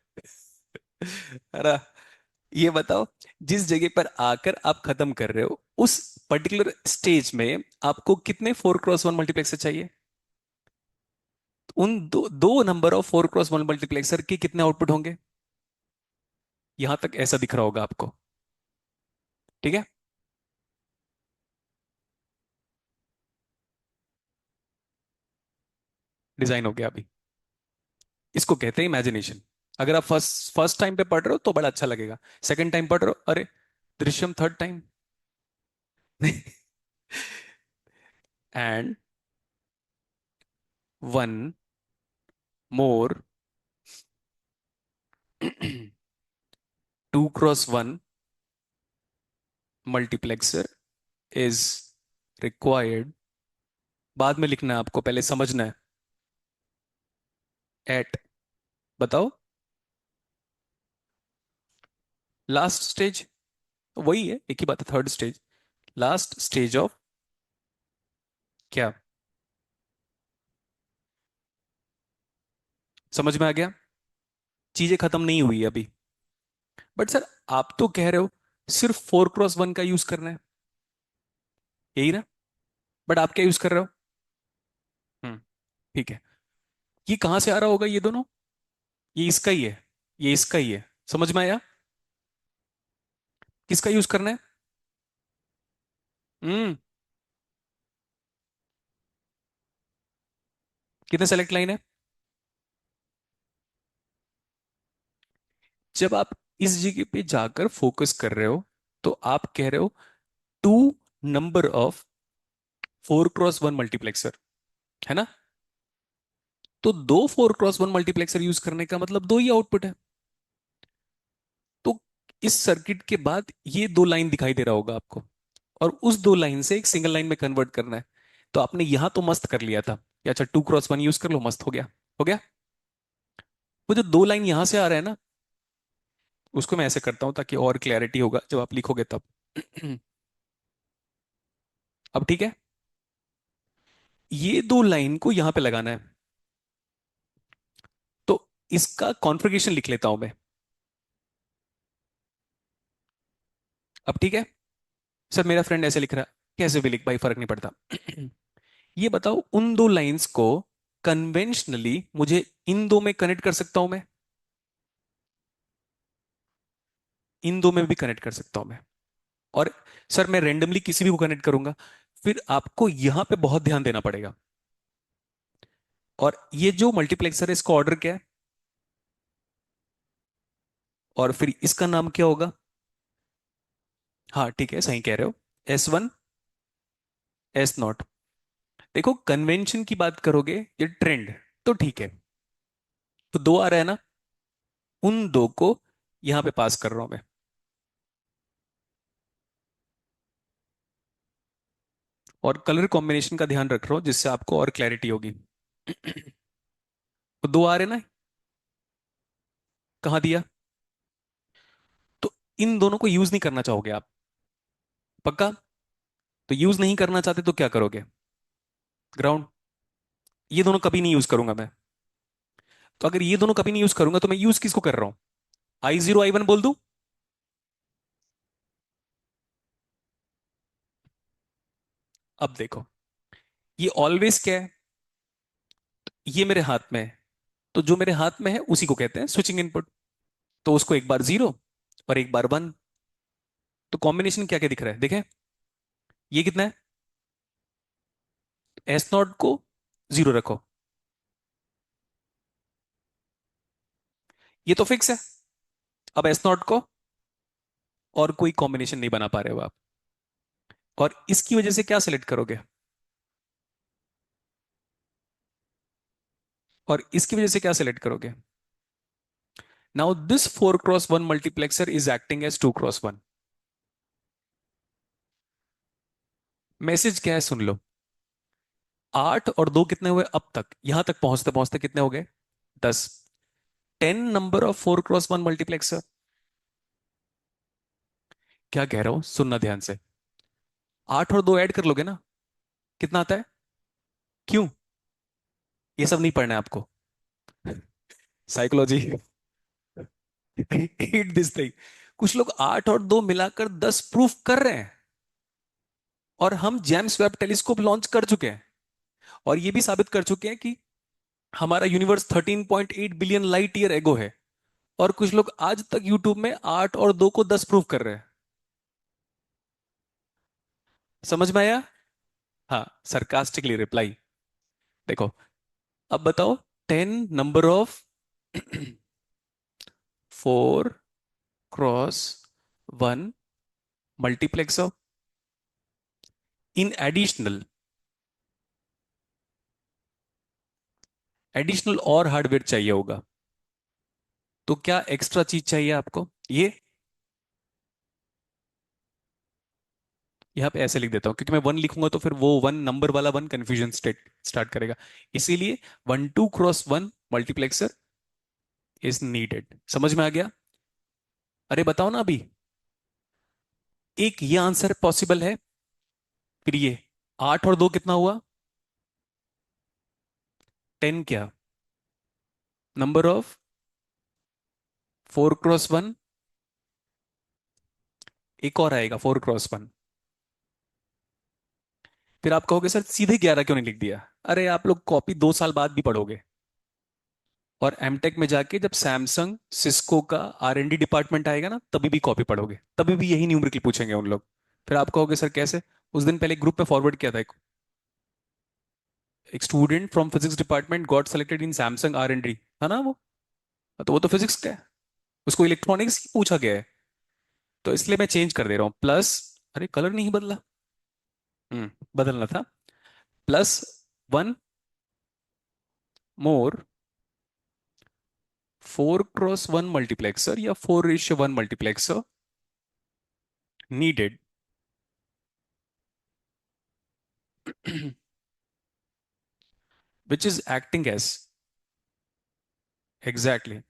अरे, ये बताओ, जिस जगह पर आकर आप खत्म कर रहे हो उस पर्टिकुलर स्टेज में आपको कितने 4x1 मल्टीप्लेक्सर चाहिए? उन दो दो नंबर ऑफ 4x1 मल्टीप्लेक्सर के कितने आउटपुट होंगे? यहां तक ऐसा दिख रहा होगा आपको। ठीक है। डिजाइन हो गया अभी। इसको कहते हैं इमेजिनेशन। अगर आप फर्स्ट फर्स्ट टाइम पे पढ़ रहे हो तो बड़ा अच्छा लगेगा। सेकंड टाइम पढ़ रहे हो, अरे Drishyam third time. And one more 2x1 multiplexer is required. बाद में लिखना है आपको, पहले समझना है। एट, बताओ। लास्ट स्टेज, वही है, एक ही बात है, third stage. Last stage of क्या? समझ में आ गया? चीजें खत्म नहीं हुई है अभी। बट सर, आप तो कह रहे हो सिर्फ 4x1 का यूज करना है, यही ना? बट आप क्या यूज कर रहे हो? हम्म, ठीक है। ये कहां से आ रहा होगा ये दोनों? ये इसका ही है, ये इसका ही है। समझ में आया? किसका यूज करना है? हम्म। कितने सेलेक्ट लाइन है? जब आप इस जगह पे जाकर फोकस कर रहे हो तो आप कह रहे हो to number of 4x1 multiplexer, है ना? तो दो 4x1 मल्टीप्लेक्सर यूज करने का मतलब दो ही आउटपुट है। तो इस सर्किट के बाद ये दो लाइन दिखाई दे रहा होगा आपको, और उस दो लाइन से एक सिंगल लाइन में कन्वर्ट करना है। तो आपने यहां तो मस्त कर लिया था कि अच्छा 2x1 यूज कर लो, मस्त हो गया। हो गया। वो जो दो लाइन यहां से आ रहा है ना, उसको मैं ऐसे करता हूं ताकि और क्लैरिटी होगा जब आप लिखोगे तब। अब ठीक है। ये दो लाइन को यहां पे लगाना है, तो इसका कॉन्फ़िगरेशन लिख लेता हूं मैं। अब ठीक है। सर मेरा फ्रेंड ऐसे लिख रहा है, कैसे भी लिख भाई, फर्क नहीं पड़ता। ये बताओ, उन दो लाइंस को कन्वेंशनली मुझे इन दो में कनेक्ट कर सकता हूं मैं? इन दो में भी कनेक्ट कर सकता हूं मैं। और सर मैं रेंडमली किसी भी को कनेक्ट करूंगा, फिर आपको यहां पे बहुत ध्यान देना पड़ेगा। और ये जो मल्टीप्लेक्सर है इसका ऑर्डर क्या है? और फिर इसका नाम क्या होगा? हाँ ठीक है, सही कह रहे हो। S1 S0। देखो कन्वेंशन की बात करोगे, ये ट्रेंड, तो ठीक है। तो दो आ रहा है ना, उन दो को यहां पे पास कर रहा हूं मैं। और कलर कॉम्बिनेशन का ध्यान रख रहा हूं जिससे आपको और क्लैरिटी होगी। तो दो आ रहे ना, कहां दिया? तो इन दोनों को यूज नहीं करना चाहोगे आप? पक्का? तो यूज नहीं करना चाहते तो क्या करोगे? ग्राउंड। ये दोनों कभी नहीं यूज करूंगा मैं। तो अगर ये दोनों कभी नहीं यूज करूंगा तो मैं यूज किसको कर रहा हूं? I0 I1 बोल दूं? अब देखो, ये ऑलवेज क्या है? ये मेरे हाथ में है, तो जो मेरे हाथ में है उसी को कहते हैं स्विचिंग इनपुट। तो उसको एक बार जीरो और एक बार वन। तो कॉम्बिनेशन क्या क्या दिख रहा है देखें। ये कितना है? S0 को जीरो रखो। ये तो फिक्स है। अब S0 को और कोई कॉम्बिनेशन नहीं बना पा रहे हो आप। और इसकी वजह से क्या सिलेक्ट करोगे? और इसकी वजह से क्या सिलेक्ट करोगे? Now this 4x1 multiplexer is acting as 2x1। Message क्या है सुन लो। 8 और 2 कितने हुए अब तक, यहां तक पहुंचते पहुंचते कितने हो गए? 10। 10 नंबर ऑफ 4x1 मल्टीप्लेक्सर। क्या कह रहा हूं, सुनना ध्यान से। 8 और 2 ऐड कर लोगे ना, कितना आता है? क्यों? ये सब नहीं पढ़ना है आपको, साइकोलॉजी। Heat this thing. कुछ लोग 8 और 2 मिलाकर 10 प्रूफ कर रहे हैं, और हम जेम्स वेब टेलीस्कोप लॉन्च कर चुके हैं, और ये भी साबित कर चुके हैं कि हमारा universe 13.8 billion light year ago है। और कुछ लोग आज तक यूट्यूब में 8 और 2 को 10 प्रूफ कर रहे हैं। समझ में आया? हाँ, सरकास्टिकली रिप्लाई। देखो, अब बताओ, 10 number of 4x1 multiplex of, in additional और हार्डवेयर चाहिए होगा, तो क्या एक्स्ट्रा चीज चाहिए आपको? ये यहाँ पे ऐसे लिख देता हूं, क्योंकि मैं वन लिखूंगा तो फिर वो वन नंबर वाला वन कंफ्यूजन स्टार्ट करेगा। इसीलिए 1 2x1 मल्टीप्लेक्सर इज नीडेड। समझ में आ गया? अरे बताओ ना अभी। एक ये आंसर पॉसिबल है, फिर ये 8 और 2 कितना हुआ? 10 क्या? नंबर ऑफ 4x1, एक और आएगा 4x1। फिर आप कहोगे सर सीधे 11 क्यों नहीं लिख दिया? अरे आप लोग कॉपी 2 साल बाद भी पढ़ोगे, और एमटेक में जाके जब सैमसंग सिस्को का R&D डिपार्टमेंट आएगा ना, तभी भी कॉपी पढ़ोगे, तभी भी यही न्यूमेरिकल पूछेंगे उन लोग। फिर आप कहोगे सर कैसे? उस दिन पहले ग्रुप में फॉरवर्ड किया था, एक student from physics department got selected in Samsung R&D, था ना वो? तो वो तो फिजिक्स का है, उसको इलेक्ट्रॉनिक्स पूछा गया है। तो इसलिए मैं चेंज कर दे रहा हूं, प्लस, अरे कलर नहीं बदला, बदलना था, +1 मोर 4x1 मल्टीप्लेक्सर या 4:1 multiplexer needed which is acting as, exactly.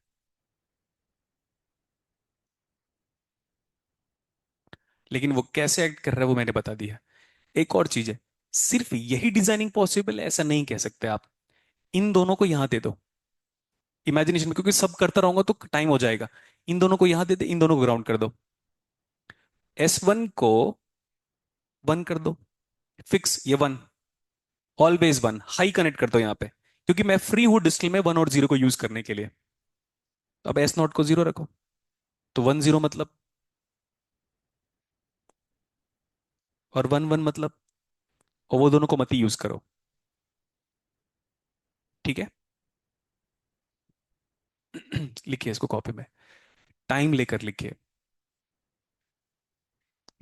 लेकिन वो कैसे एक्ट कर रहा है वो मैंने बता दिया। एक और चीज है, सिर्फ यही डिजाइनिंग पॉसिबल है ऐसा नहीं कह सकते आप। इन दोनों को यहां दे दो इमेजिनेशन में, क्योंकि सब करता रहूंगा तो टाइम हो जाएगा। इन दोनों को यहां दे दे, इन दोनों को ग्राउंड कर दो। S1 को 1 कर दो, फिक्स ये 1, ऑलवेज 1, हाई कनेक्ट कर दो यहाँ पे, क्योंकि मैं फ्री हूं डिस्टिल में 1 और 0 को यूज करने के लिए। तो अब S0 को 0 रखो, तो 1 0 मतलब, और 1 1 मतलब, और वो दोनों को मत ही यूज करो। ठीक है? लिखिए इसको कॉपी में, टाइम लेकर लिखिए।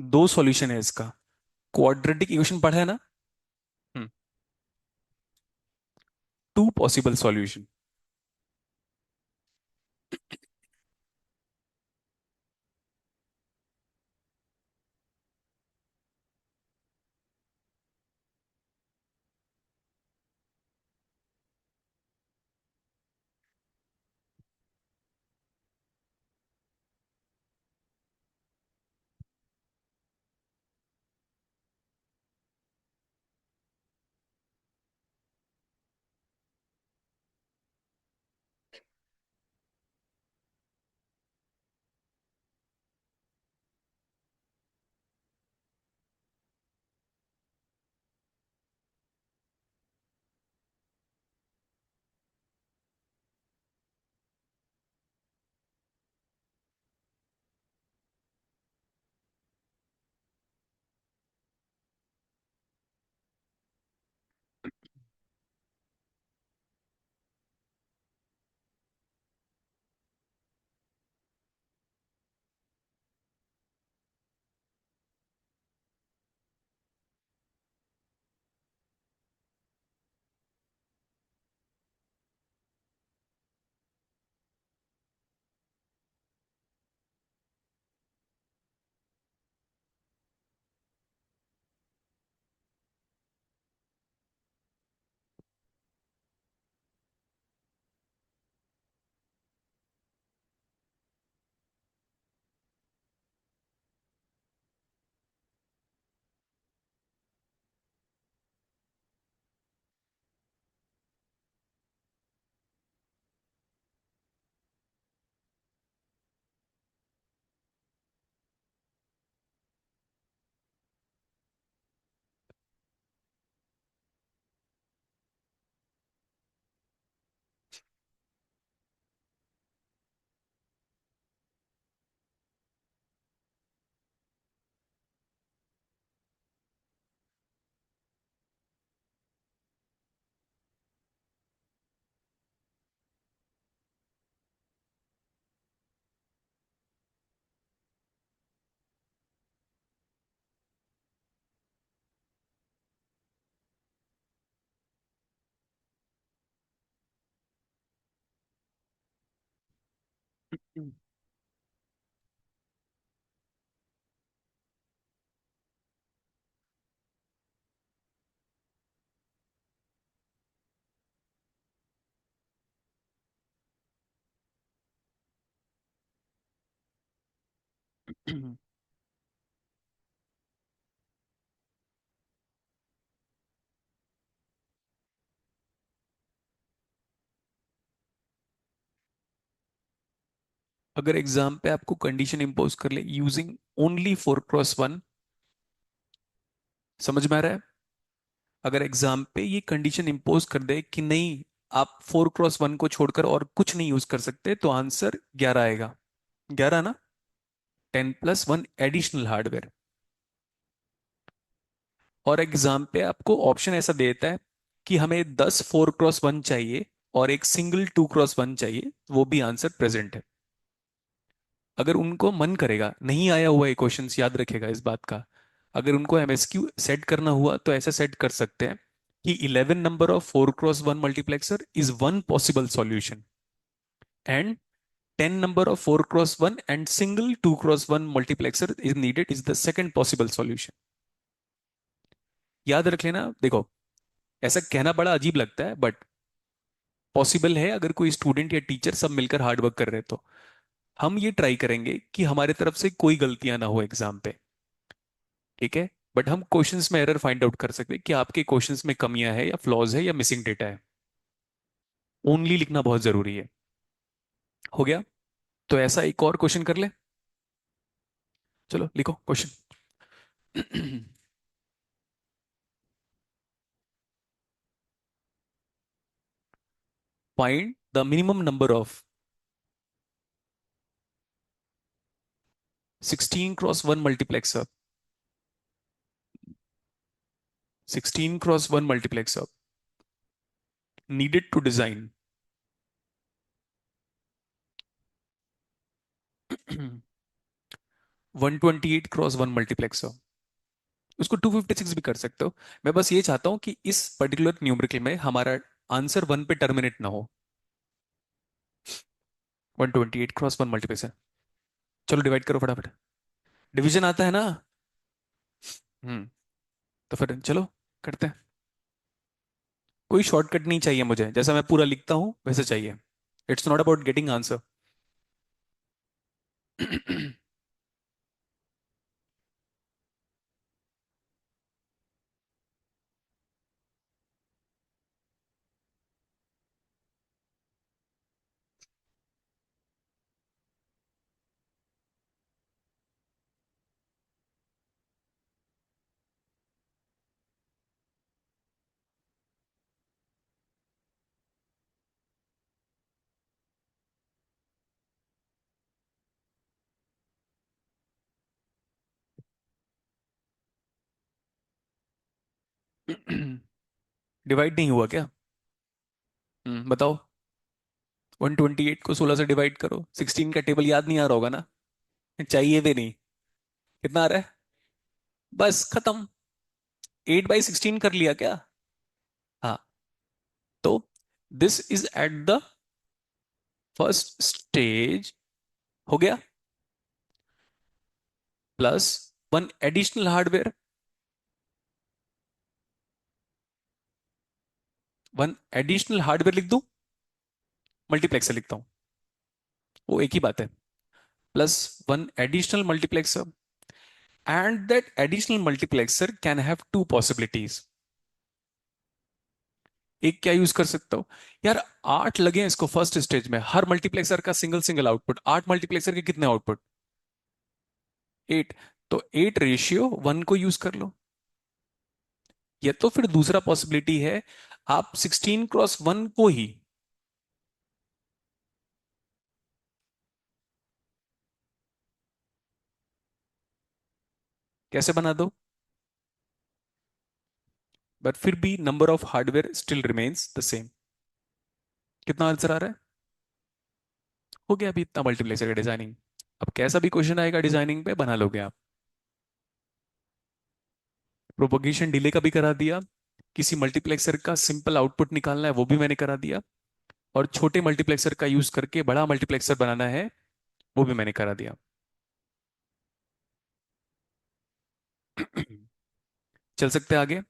दो सॉल्यूशन है इसका, क्वाड्रेटिक इक्वेशन पढ़ा है ना? 2 पॉसिबल सॉल्यूशन। अगर एग्जाम पे आपको कंडीशन इंपोज कर ले यूजिंग ओनली 4x1, समझ में आ रहा है? अगर एग्जाम पे ये कंडीशन इंपोज कर दे कि नहीं, आप 4x1 को छोड़कर और कुछ नहीं यूज कर सकते, तो आंसर 11 आएगा। 11 ना? 10+1 एडिशनल हार्डवेयर। और एग्जाम पे आपको ऑप्शन ऐसा देता है कि हमें 10 4x1 चाहिए और एक सिंगल 2x1 चाहिए, वो भी आंसर प्रेजेंट है। अगर उनको मन करेगा, नहीं आया हुआ है क्वेश्चन, याद रखेगा इस बात का, अगर उनको एमएसक्यू सेट करना हुआ तो ऐसा सेट कर सकते हैं कि 11 number of 4x1 multiplexer is one possible solution, and 10 number of 4x1 and single 2x1 multiplexer is needed is the second possible solution। याद रख लेना। देखो, ऐसा कहना बड़ा अजीब लगता है, बट पॉसिबल है अगर कोई स्टूडेंट या टीचर सब मिलकर हार्ड वर्क कर रहे हैं तो। हम ये ट्राई करेंगे कि हमारे तरफ से कोई गलतियां ना हो एग्जाम पे, ठीक है? बट हम क्वेश्चंस में एरर फाइंड आउट कर सकते हैं कि आपके क्वेश्चंस में कमियां है या फ्लॉज है या मिसिंग डेटा है। ओनली लिखना बहुत जरूरी है। हो गया? तो ऐसा एक और क्वेश्चन कर ले। चलो लिखो question. Find the minimum number of 16x1 multiplexer, 16x1 multiplexer needed to design 128x1 multiplexer। उसको 256 भी कर सकते हो। मैं बस ये चाहता हूं कि इस पर्टिकुलर न्यूमेरिकल में हमारा आंसर 1 पे टर्मिनेट ना हो। 128x1 multiplexer. चलो डिवाइड करो फटाफट। डिवीजन आता है ना? हम्म। तो फिर चलो करते हैं। कोई शॉर्टकट नहीं चाहिए मुझे, जैसा मैं पूरा लिखता हूं वैसे चाहिए। It's not about getting answer. Divide नहीं हुआ क्या? बताओ। 128 को 16 से डिवाइड करो। 16 का टेबल याद नहीं आ रहा होगा ना? चाहिए भी नहीं। कितना आ रहा है? बस खत्म। 8/16 कर लिया क्या? हाँ। तो this is at the first stage. हो गया? Plus 1 additional hardware. 1 additional hardware लिख दूं? मल्टीप्लेक्सर लिखता हूं, वो एक ही बात है। Plus 1 additional multiplexer, and that additional multiplexer can have to possibilities. एक क्या यूज कर सकता हूं यार? 8 लगे हैं इसको फर्स्ट स्टेज में, हर मल्टीप्लेक्सर का सिंगल सिंगल आउटपुट। 8 मल्टीप्लेक्सर के कितने आउटपुट? 8। तो 8:1 को यूज कर लो। या तो फिर दूसरा पॉसिबिलिटी है, आप 16x1 को ही कैसे बना दो, बट फिर भी number of hardware still remains the same. कितना आंसर आ रहा है? हो गया अभी इतना मल्टीप्लेक्सर का डिजाइनिंग। अब कैसा भी क्वेश्चन आएगा डिजाइनिंग पे बना लोगे आप। प्रोपोगेशन डिले का भी करा दिया, किसी मल्टीप्लेक्सर का सिंपल आउटपुट निकालना है वो भी मैंने करा दिया, और छोटे मल्टीप्लेक्सर का यूज करके बड़ा मल्टीप्लेक्सर बनाना है वो भी मैंने करा दिया। चल सकते हैं आगे।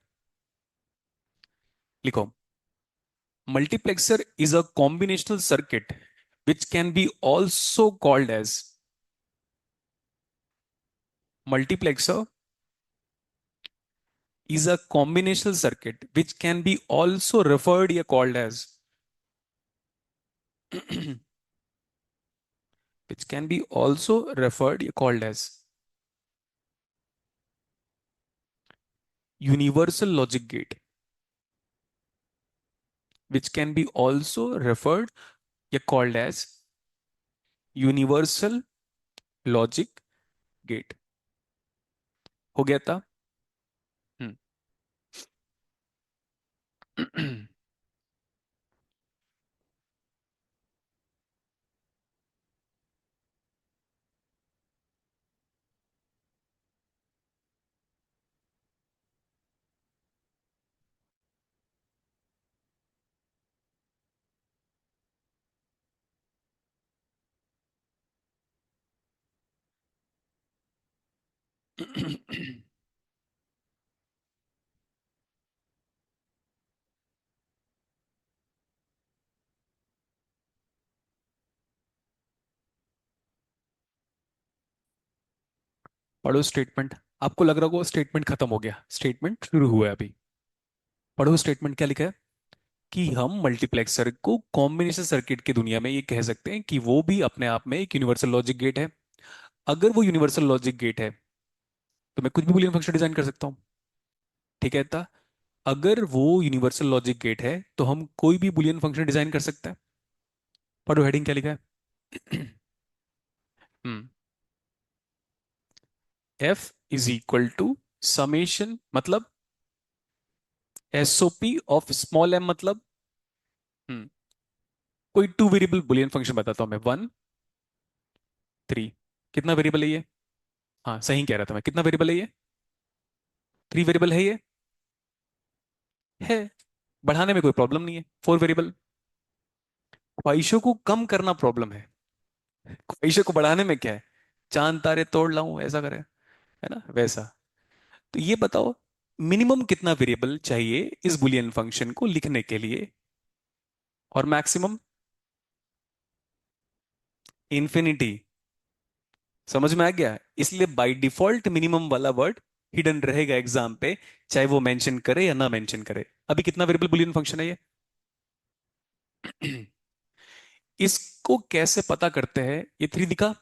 लिखो, multiplexer is a combinational circuit which can be also called as multiplexer is a combinational circuit which can be also referred या called as which can be also referred या called as universal logic gate, which can be also referred या called as universal logic gate। हो गया था। हम्म। पढ़ो statement. आपको लग रहा होगा स्टेटमेंट खत्म हो गया, स्टेटमेंट शुरू हुआ है अभी। पढ़ो स्टेटमेंट क्या लिखा है कि हम मल्टीप्लेक्सर को कॉम्बिनेशन सर्किट की दुनिया में ये कह सकते हैं कि वो भी अपने आप में एक यूनिवर्सल लॉजिक गेट है। अगर वो यूनिवर्सल लॉजिक गेट है तो मैं कुछ भी बुलियन फंक्शन डिजाइन कर सकता हूँ। ठीक है था। अगर वो यूनिवर्सल लॉजिक गेट है तो हम कोई भी बुलियन फंक्शन डिजाइन कर सकते हैं। पढ़ो हेडिंग क्या लिखा है। Hmm. F is equal to summation मतलब एसओपी ऑफ स्मॉल एम मतलब हम्म, कोई टू वेरिएबल बुलियन फंक्शन बताता हूं मैं, 1 3। कितना वेरिएबल है ये? हाँ सही कह रहा था मैं, कितना वेरिएबल है ये? 3 वेरिएबल है ये। है। बढ़ाने में कोई प्रॉब्लम नहीं है, 4 वेरिएबल। ख्वाहिशों को कम करना प्रॉब्लम है, ख्वाहिशों को बढ़ाने में क्या है? चांद तारे तोड़ लाऊं ऐसा करे, है ना वैसा। तो ये बताओ, मिनिमम कितना वेरिएबल चाहिए इस बुलियन फंक्शन को लिखने के लिए, और मैक्सिमम इंफिनिटी। समझ में आ गया? इसलिए बाय डिफॉल्ट मिनिमम वाला वर्ड हिडन रहेगा एग्जाम पे, चाहे वो मेंशन करे या ना मेंशन करे। अभी कितना वेरिएबल बुलियन फंक्शन है ये? इसको कैसे पता करते हैं? ये 3 दिखा,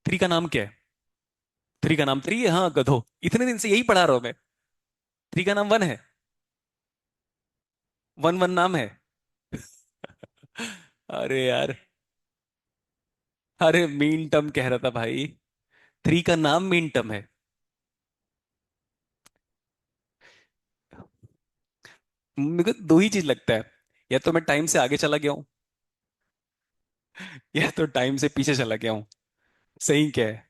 3 का नाम क्या है? 3 का नाम 3 है, हाँ गधो, इतने दिन से यही पढ़ा रहा हूं मैं। 3 का नाम 1 है, 1 1 नाम है। अरे यार, अरे मीन टर्म कह रहा था भाई, 3 का नाम मीन टर्म है। मेरे को दो ही चीज लगता है, या तो मैं टाइम से आगे चला गया हूं, या तो टाइम से पीछे चला गया हूं। सही क्या है?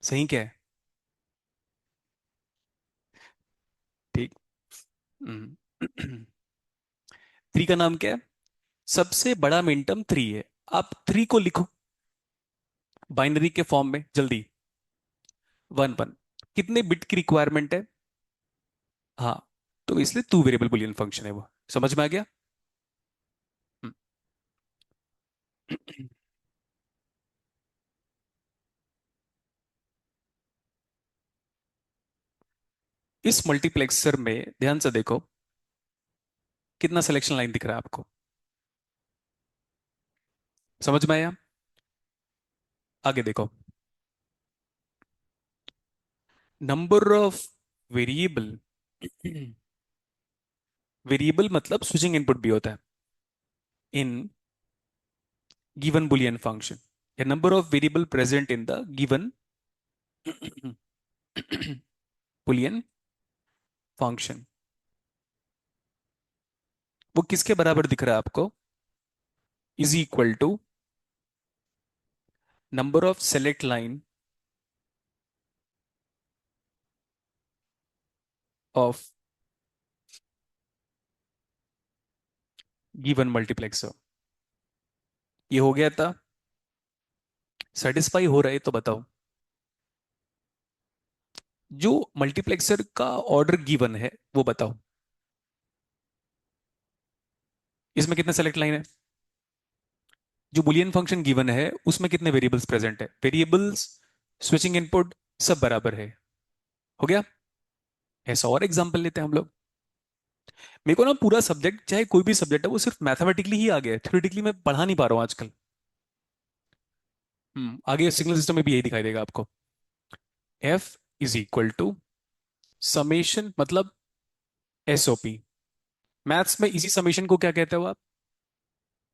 सही क्या है? ठीक। 3 का नाम क्या है? सबसे बड़ा मिनटम 3 है। आप 3 को लिखो बाइनरी के फॉर्म में जल्दी। 1 1। कितने बिट की रिक्वायरमेंट है? हाँ, तो इसलिए 2 वेरिएबल बुलियन फंक्शन है वो। समझ में आ गया? हम्म। इस मल्टीप्लेक्सर में ध्यान से देखो, कितना सिलेक्शन लाइन दिख रहा है आपको? समझ में आया? आगे देखो, नंबर ऑफ वेरिएबल। वेरिएबल मतलब स्विचिंग इनपुट भी होता है इन गिवन बुलियन फंक्शन, या number of variable present in the given Boolean function. वो किसके बराबर दिख रहा है आपको? Is equal to number of select line of given multiplexer. ये हो गया था। सेटिस्फाई हो रहे तो बताओ। जो मल्टीप्लेक्सर का ऑर्डर गिवन है वो बताओ। इसमें कितने सेलेक्ट लाइन है? जो बुलियन फंक्शन गिवन है उसमें कितने वेरिएबल्स प्रेजेंट है? वेरिएबल्स, स्विचिंग इनपुट, सब बराबर है। हो गया। ऐसा और एग्जांपल लेते हैं हम लोग। मेरे को ना पूरा सब्जेक्ट, चाहे कोई भी सब्जेक्ट है, वो सिर्फ मैथमेटिकली ही आ गया है, थ्योरेटिकली मैं पढ़ा नहीं पा रहा हूँ आजकल। आगे सिग्नल सिस्टम में भी यही दिखाई देगा आपको। F is equal to summation, मतलब एसओपी। मैथ्स में इसी समेशन को क्या कहते हो आप?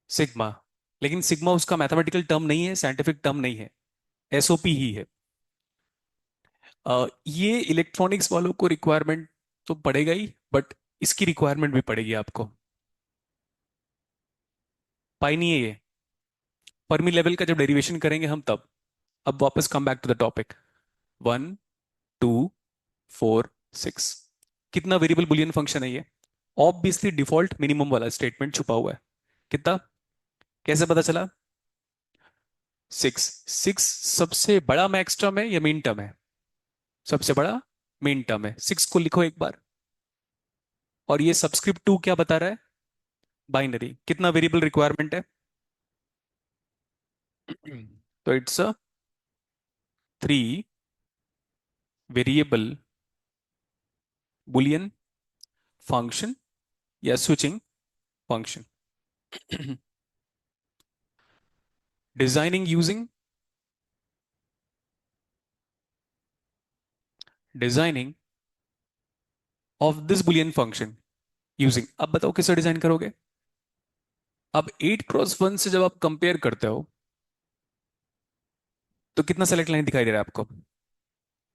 सिग्मा। लेकिन सिग्मा उसका मैथमेटिकल टर्म नहीं है, साइंटिफिक टर्म नहीं है, एसओपी ही है। ये इलेक्ट्रॉनिक्स वालों को रिक्वायरमेंट तो पड़ेगा ही, बट इसकी रिक्वायरमेंट भी पड़ेगी आपको। पाई नहीं है ये। फर्मी लेवल का जब डेरिवेशन करेंगे हम तब। अब वापस come back to the topic. 1 2 4 6। कितना वेरिएबल बुलियन फंक्शन है ये? ऑब्वियसली डिफॉल्ट मिनिमम वाला स्टेटमेंट छुपा हुआ है। कितना? कैसे पता चला? 6। 6 सबसे बड़ा मैक्स टर्म है या मीन टर्म है? सबसे बड़ा मीन टर्म है। 6 को लिखो एक बार। और ये सबस्क्रिप्ट 2 क्या बता रहा है? बाइनरी। कितना वेरिएबल रिक्वायरमेंट है? तो it's a 3 variable Boolean function या switching function. Designing using designing of this Boolean function using. अब बताओ किसे डिजाइन करोगे? अब 8x1 से जब आप कंपेयर करते हो तो कितना सेलेक्ट लाइन दिखाई दे रहा है आपको?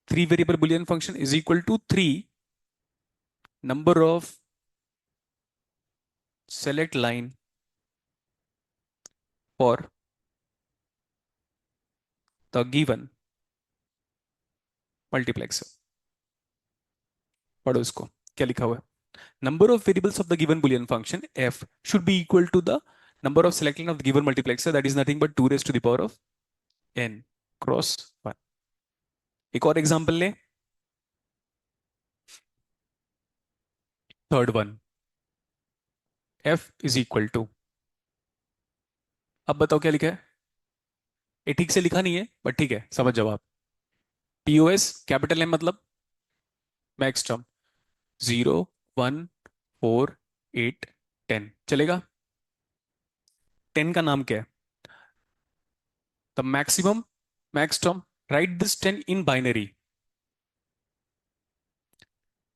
3 variable Boolean function is equal to 3 number of select line for the given multiplexer. पढ़ो इसको। क्या लिखा हुआ है? Number of variables of the given Boolean function f should be equal to the number of select line of the given multiplexer, that is nothing but 2 raised to the power of n cross 1। एक और example लें। Third one. f is equal to, अब बताओ क्या लिखा है? ये ठीक से लिखा नहीं है बट ठीक है, समझ जाओ आप। पीओएस कैपिटल एम मतलब मैक्स टर्म। 0 1 4 8 10 चलेगा। 10 का नाम क्या है? The maximum max term. Right this 10 in binary.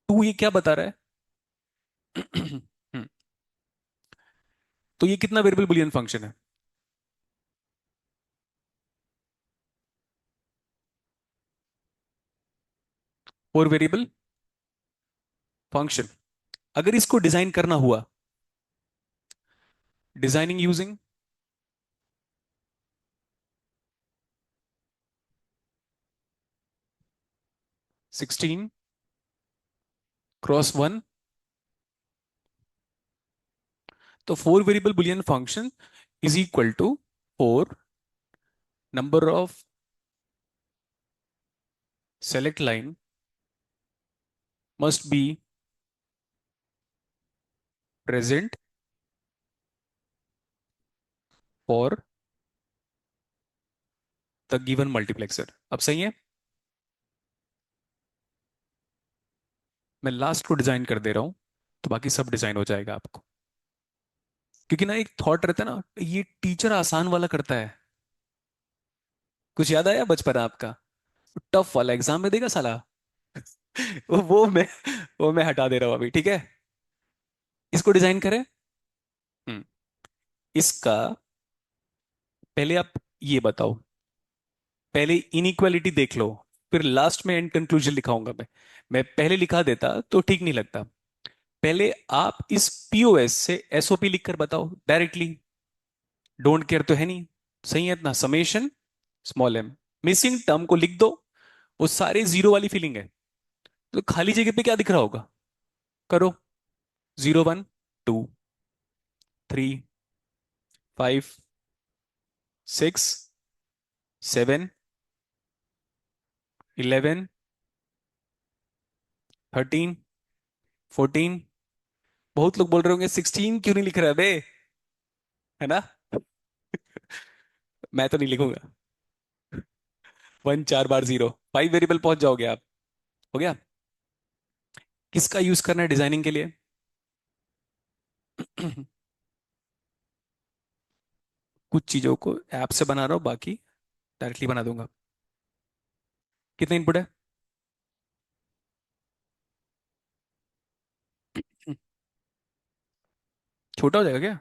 2 ये क्या बता रहा है? तो ये कितना वेरिएबल बुलियन फंक्शन है? 4 वेरिएबल फंक्शन। अगर इसको डिजाइन करना हुआ, designing using sixteen cross one, तो 4 variable Boolean function is equal to 4 number of select line must be present for the given multiplexer. अब सही है। मैं लास्ट को डिजाइन कर दे रहा हूं तो बाकी सब डिजाइन हो जाएगा आपको। क्योंकि ना एक थॉट रहता है ना, ये टीचर आसान वाला करता है। कुछ याद आया बचपन आपका? टफ वाला एग्जाम में देगा साला। वो मैं हटा दे रहा हूं अभी, ठीक है। इसको डिजाइन करें। हम्म, इसका पहले आप ये बताओ। पहले इनइक्वालिटी देख लो, फिर लास्ट में एंड कंक्लूजन लिखाऊंगा मैं पहले लिखा देता तो ठीक नहीं लगता। पहले आप इस पीओएस से एसओपी लिखकर बताओ डायरेक्टली। डोंट केयर तो है नहीं। सही है इतना? Summation small M, missing term को लिख दो। वो सारे जीरो वाली फीलिंग है। तो खाली जगह पे क्या दिख रहा होगा? करो। 0 1 2 3 5 6, 7, 11, 13, 14। बहुत लोग बोल रहे होंगे 16 क्यों नहीं लिख रहा है बे, है ना? मैं तो नहीं लिखूंगा। 1 4 बार 0, 5 वेरिएबल पहुंच जाओगे आप। हो गया। किसका यूज करना है डिजाइनिंग के लिए? कुछ चीजों को ऐप से बना रहा हूँ, बाकी डायरेक्टली बना दूंगा। कितना इनपुट है? छोटा हो जाएगा क्या?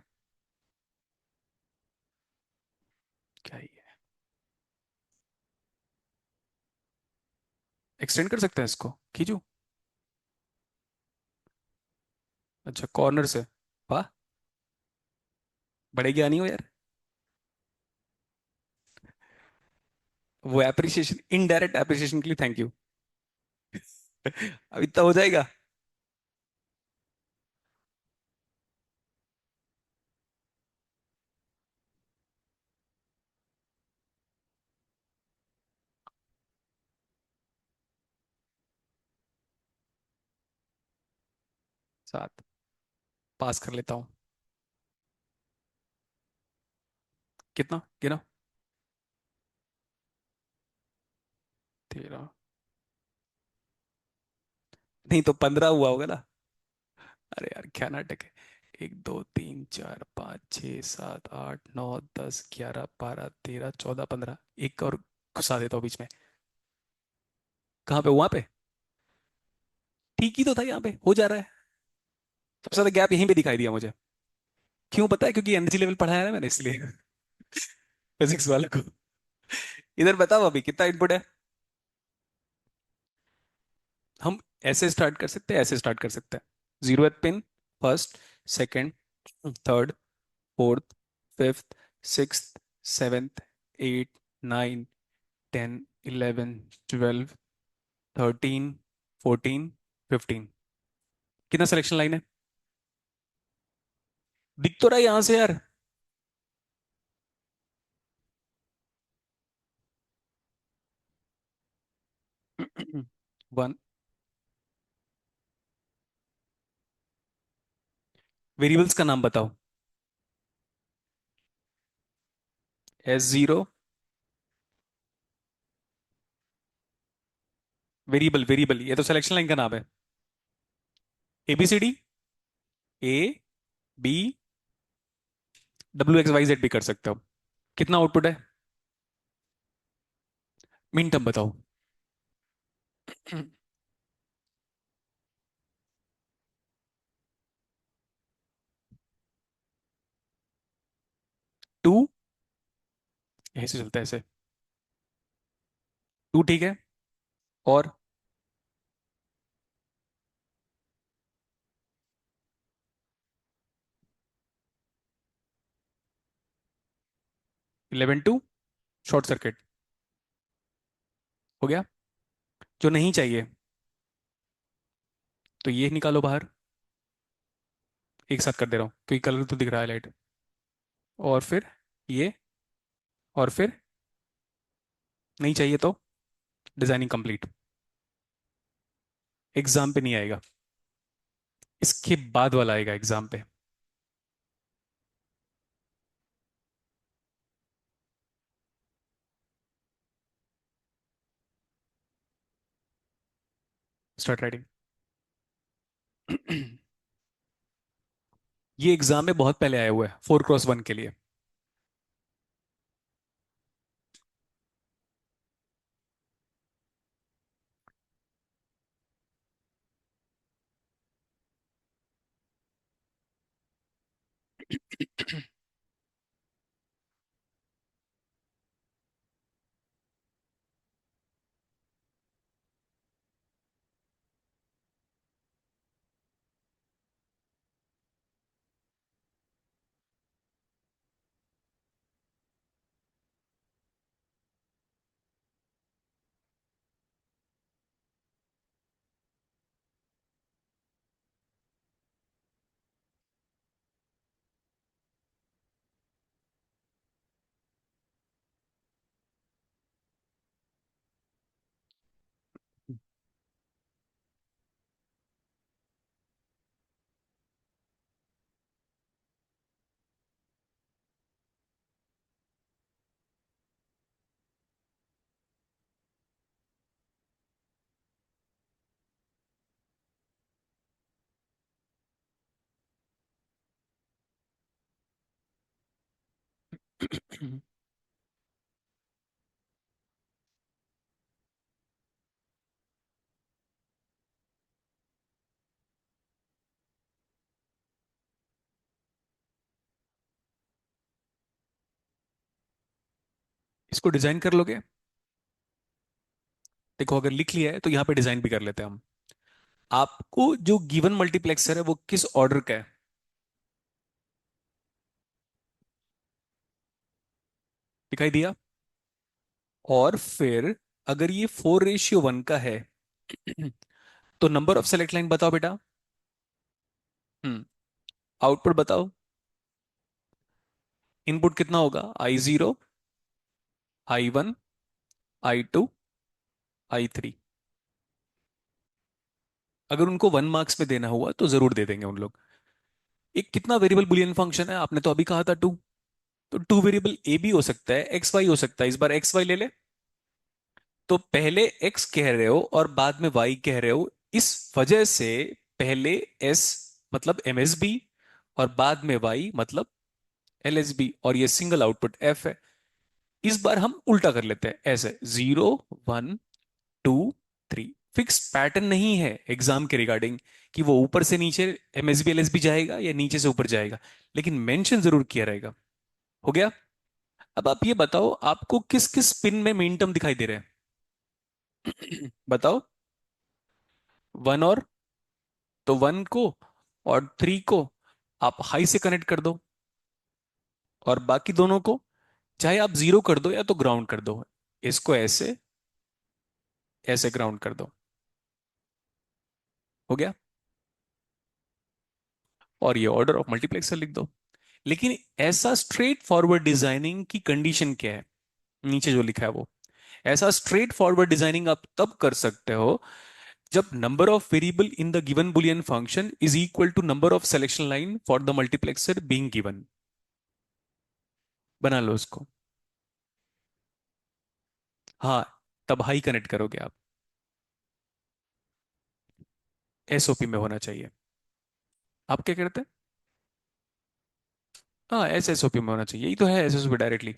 क्या ही है। एक्सटेंड कर सकते हैं इसको, खींचू? अच्छा, कॉर्नर से। वाह, बड़े ज्ञानी हो यार। वो एप्रिसिएशन, इनडायरेक्ट एप्रिसिएशन के लिए थैंक यू। अब इतना हो जाएगा। 7, पास कर लेता हूँ। कितना गिना? 13। नहीं तो 15 हुआ होगा ना। अरे यार क्या नाटक है। 1 2 3 4 5 6 7 8 9 10 11 12 13 14 15। एक और घुसा देता हूँ बीच में। कहाँ पे? वहां पे। ठीक ही तो था, यहाँ पे हो जा रहा है। सबसे ज्यादा गैप यहीं पे दिखाई दिया मुझे। क्यों पता है? क्योंकि एनर्जी लेवल पढ़ाया ना मैंने, इसलिए। फिजिक्स वाले को। इधर बताओ अभी कितना इनपुट है। हम ऐसे स्टार्ट कर सकते हैं, ऐसे स्टार्ट कर सकते हैं। 0th pin, first, second, third, fourth, fifth, sixth, seventh, eight, nine, 10, 11, 12, 13, 14, 15। कितना सिलेक्शन लाइन है? दिख तो रहा है यहां से यार। 1। वेरिएबल्स का नाम बताओ। S0। वेरिएबल, वेरिएबल, ये तो सिलेक्शन लाइन का नाम है। ABCD, A, B, WXYZ भी कर सकते हो। कितना आउटपुट है? मिन टर्म बताओ। 2। ऐसे चलता है ऐसे। 2 ठीक है। और 11 2, शॉर्ट सर्किट। हो गया। जो नहीं चाहिए तो ये निकालो बाहर। एक साथ कर दे रहा हूँ क्योंकि कलर तो दिख रहा है लाइट। और फिर ये। और फिर नहीं चाहिए तो डिजाइनिंग कंप्लीट। एग्जाम पे नहीं आएगा, इसके बाद वाला आएगा एग्जाम पे। Start writing. ये एग्जाम में बहुत पहले आया हुआ है, 4x1 के लिए। इसको डिजाइन कर लोगे? देखो, अगर लिख लिया है तो यहाँ पे डिजाइन भी कर लेते हैं हम। आपको जो गिवन मल्टीप्लेक्सर है वो किस ऑर्डर का है? दिखाई दिया? और फिर अगर ये 4:1 का है, तो नंबर ऑफ सेलेक्ट लाइन बताओ बेटा। हम्म। आउटपुट बताओ। इनपुट कितना होगा? I0, I1, I2, I3। अगर उनको 1 मार्क्स में देना हुआ तो जरूर दे देंगे उन लोग। एक कितना वेरिएबल बुलियन फंक्शन है? आपने तो अभी कहा था 2। तो 2 वेरिएबल ए भी हो सकता है, एक्स वाई हो सकता है। इस बार एक्स वाई ले ले। तो पहले एक्स कह रहे हो और बाद में वाई कह रहे हो, इस वजह से पहले एस मतलब एमएसबी और बाद में वाई मतलब एलएसबी, और ये सिंगल आउटपुट एफ है। इस बार हम उल्टा कर लेते हैं, ऐसे 0, 1, 2, 3। फिक्स पैटर्न नहीं है एग्जाम के रिगार्डिंग कि वो ऊपर से नीचे एमएसबी एलएसबी जाएगा या नीचे से ऊपर जाएगा, लेकिन मेंशन जरूर किया रहेगा। हो गया? अब आप ये बताओ, आपको किस किस पिन में मिन टर्म दिखाई दे रहे हैं? बताओ। 1 और, तो 1 को और 3 को आप हाई से कनेक्ट कर दो, और बाकी दोनों को चाहे आप 0 कर दो या तो ग्राउंड कर दो। इसको ऐसे, ऐसे ग्राउंड कर दो। हो गया? और ये ऑर्डर ऑफ मल्टीप्लेक्सर लिख दो। लेकिन ऐसा स्ट्रेट फॉरवर्ड डिजाइनिंग की कंडीशन क्या है? नीचे जो लिखा है वो, ऐसा स्ट्रेट फॉरवर्ड डिजाइनिंग आप तब कर सकते हो जब number of variable in the given Boolean function is equal to number of selection line for the multiplexer being given. बना लो उसको। हाँ, तब हाई कनेक्ट करोगे आप। एसओपी में होना चाहिए। आप क्या कहते हैं? हाँ, एसएसओपी में होना चाहिए, यही तो है एसएसओपी डायरेक्टली।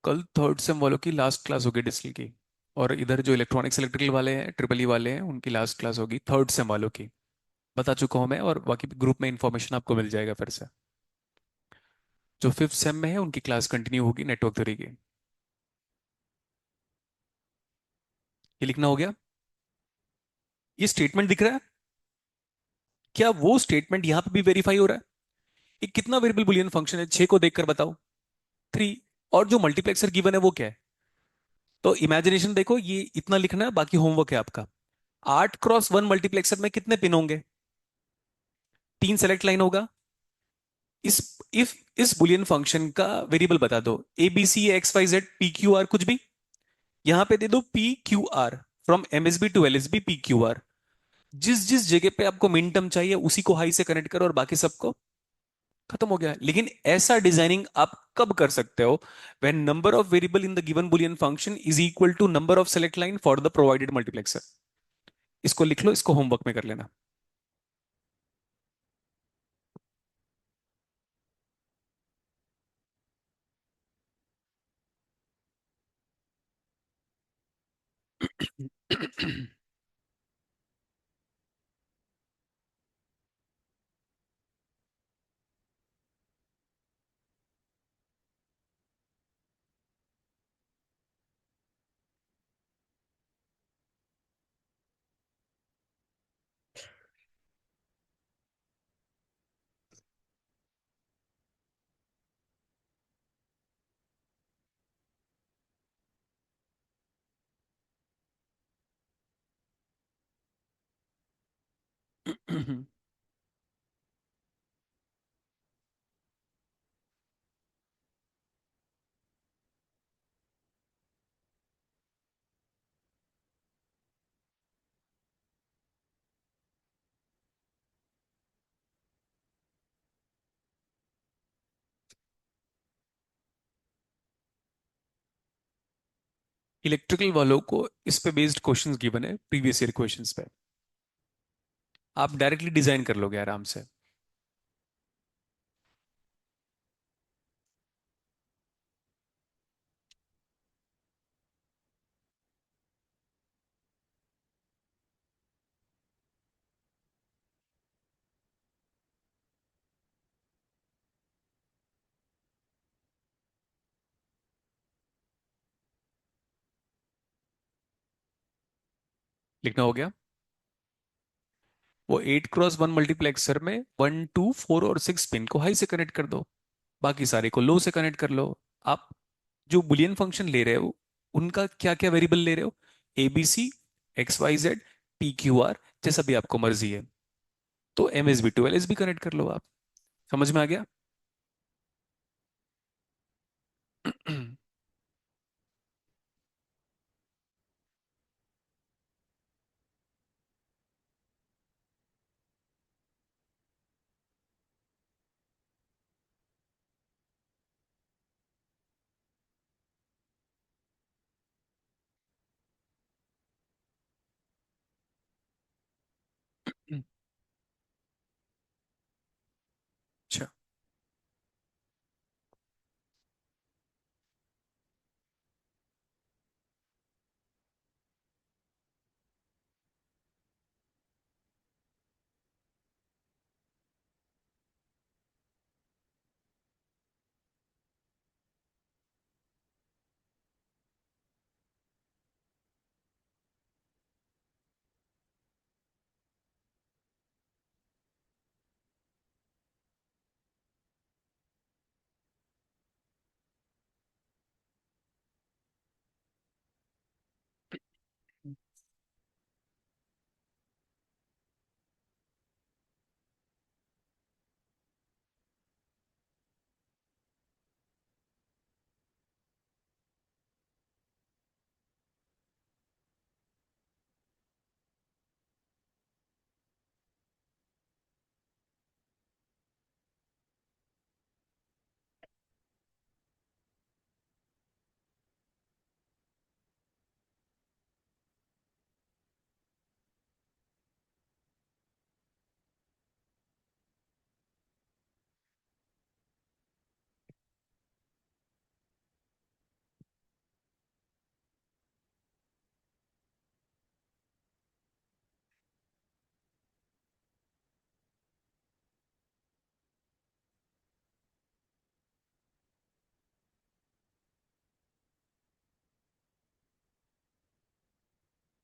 कल थर्ड सेम वालों की लास्ट क्लास होगी डिजिटल की। और इधर जो इलेक्ट्रॉनिक्स इलेक्ट्रिकल वाले हैं, ट्रिपल ई वाले हैं, उनकी लास्ट क्लास होगी थर्ड सेम वालों की। बता चुका हूं मैं, और बाकी ग्रुप में इंफॉर्मेशन आपको मिल जाएगा फिर से। जो फिफ्थ सेम में है उनकी क्लास कंटिन्यू होगी नेटवर्क थ्योरी की। ये लिखना हो गया? ये स्टेटमेंट दिख रहा है? क्या वो स्टेटमेंट यहां पे भी वेरीफाई हो रहा है? ये कितना वेरिएबल बुलियन फंक्शन है, 6 को देखकर बताओ। 3। और जो मल्टीप्लेक्सर गिवन है वो क्या है? तो इमेजिनेशन देखो, ये इतना लिखना है, बाकी होमवर्क है आपका। 8x1 मल्टीप्लेक्सर में कितने पिन होंगे? 3 सेलेक्ट लाइन होगा। इस इफ इस बुलियन फंक्शन का वेरिएबल बता दो, A B C X Y Z P Q R कुछ भी। यहां पे दे दो P Q R, from MSB to LSB P Q R. जिस जिस जगह पे आपको मिन टर्म चाहिए उसी को हाई से कनेक्ट करो और बाकी सबको। खत्म हो गया। लेकिन ऐसा डिजाइनिंग आप कब कर सकते हो? When number of variable in the given Boolean function is equal to number of select line for the provided multiplexer. इसको लिख लो, इसको होमवर्क में कर लेना। इलेक्ट्रिकल वालों को इस पे बेस्ड क्वेश्चंस गिवन है प्रीवियस ईयर क्वेश्चंस पे। आप डायरेक्टली डिजाइन कर लोगे आराम से। लिखना हो गया। वो 8x1 मल्टीप्लेक्सर में 1 2 4 और 6 पिन को हाई से कनेक्ट कर दो, बाकी सारे को लो से कनेक्ट कर लो। आप जो बुलियन फंक्शन ले रहे हो उनका क्या क्या वेरिएबल ले रहे हो? ABC, XYZ, PQR, जैसा भी आपको मर्जी है। तो MSB to LSB कनेक्ट कर लो आप। समझ में आ गया? अच्छा।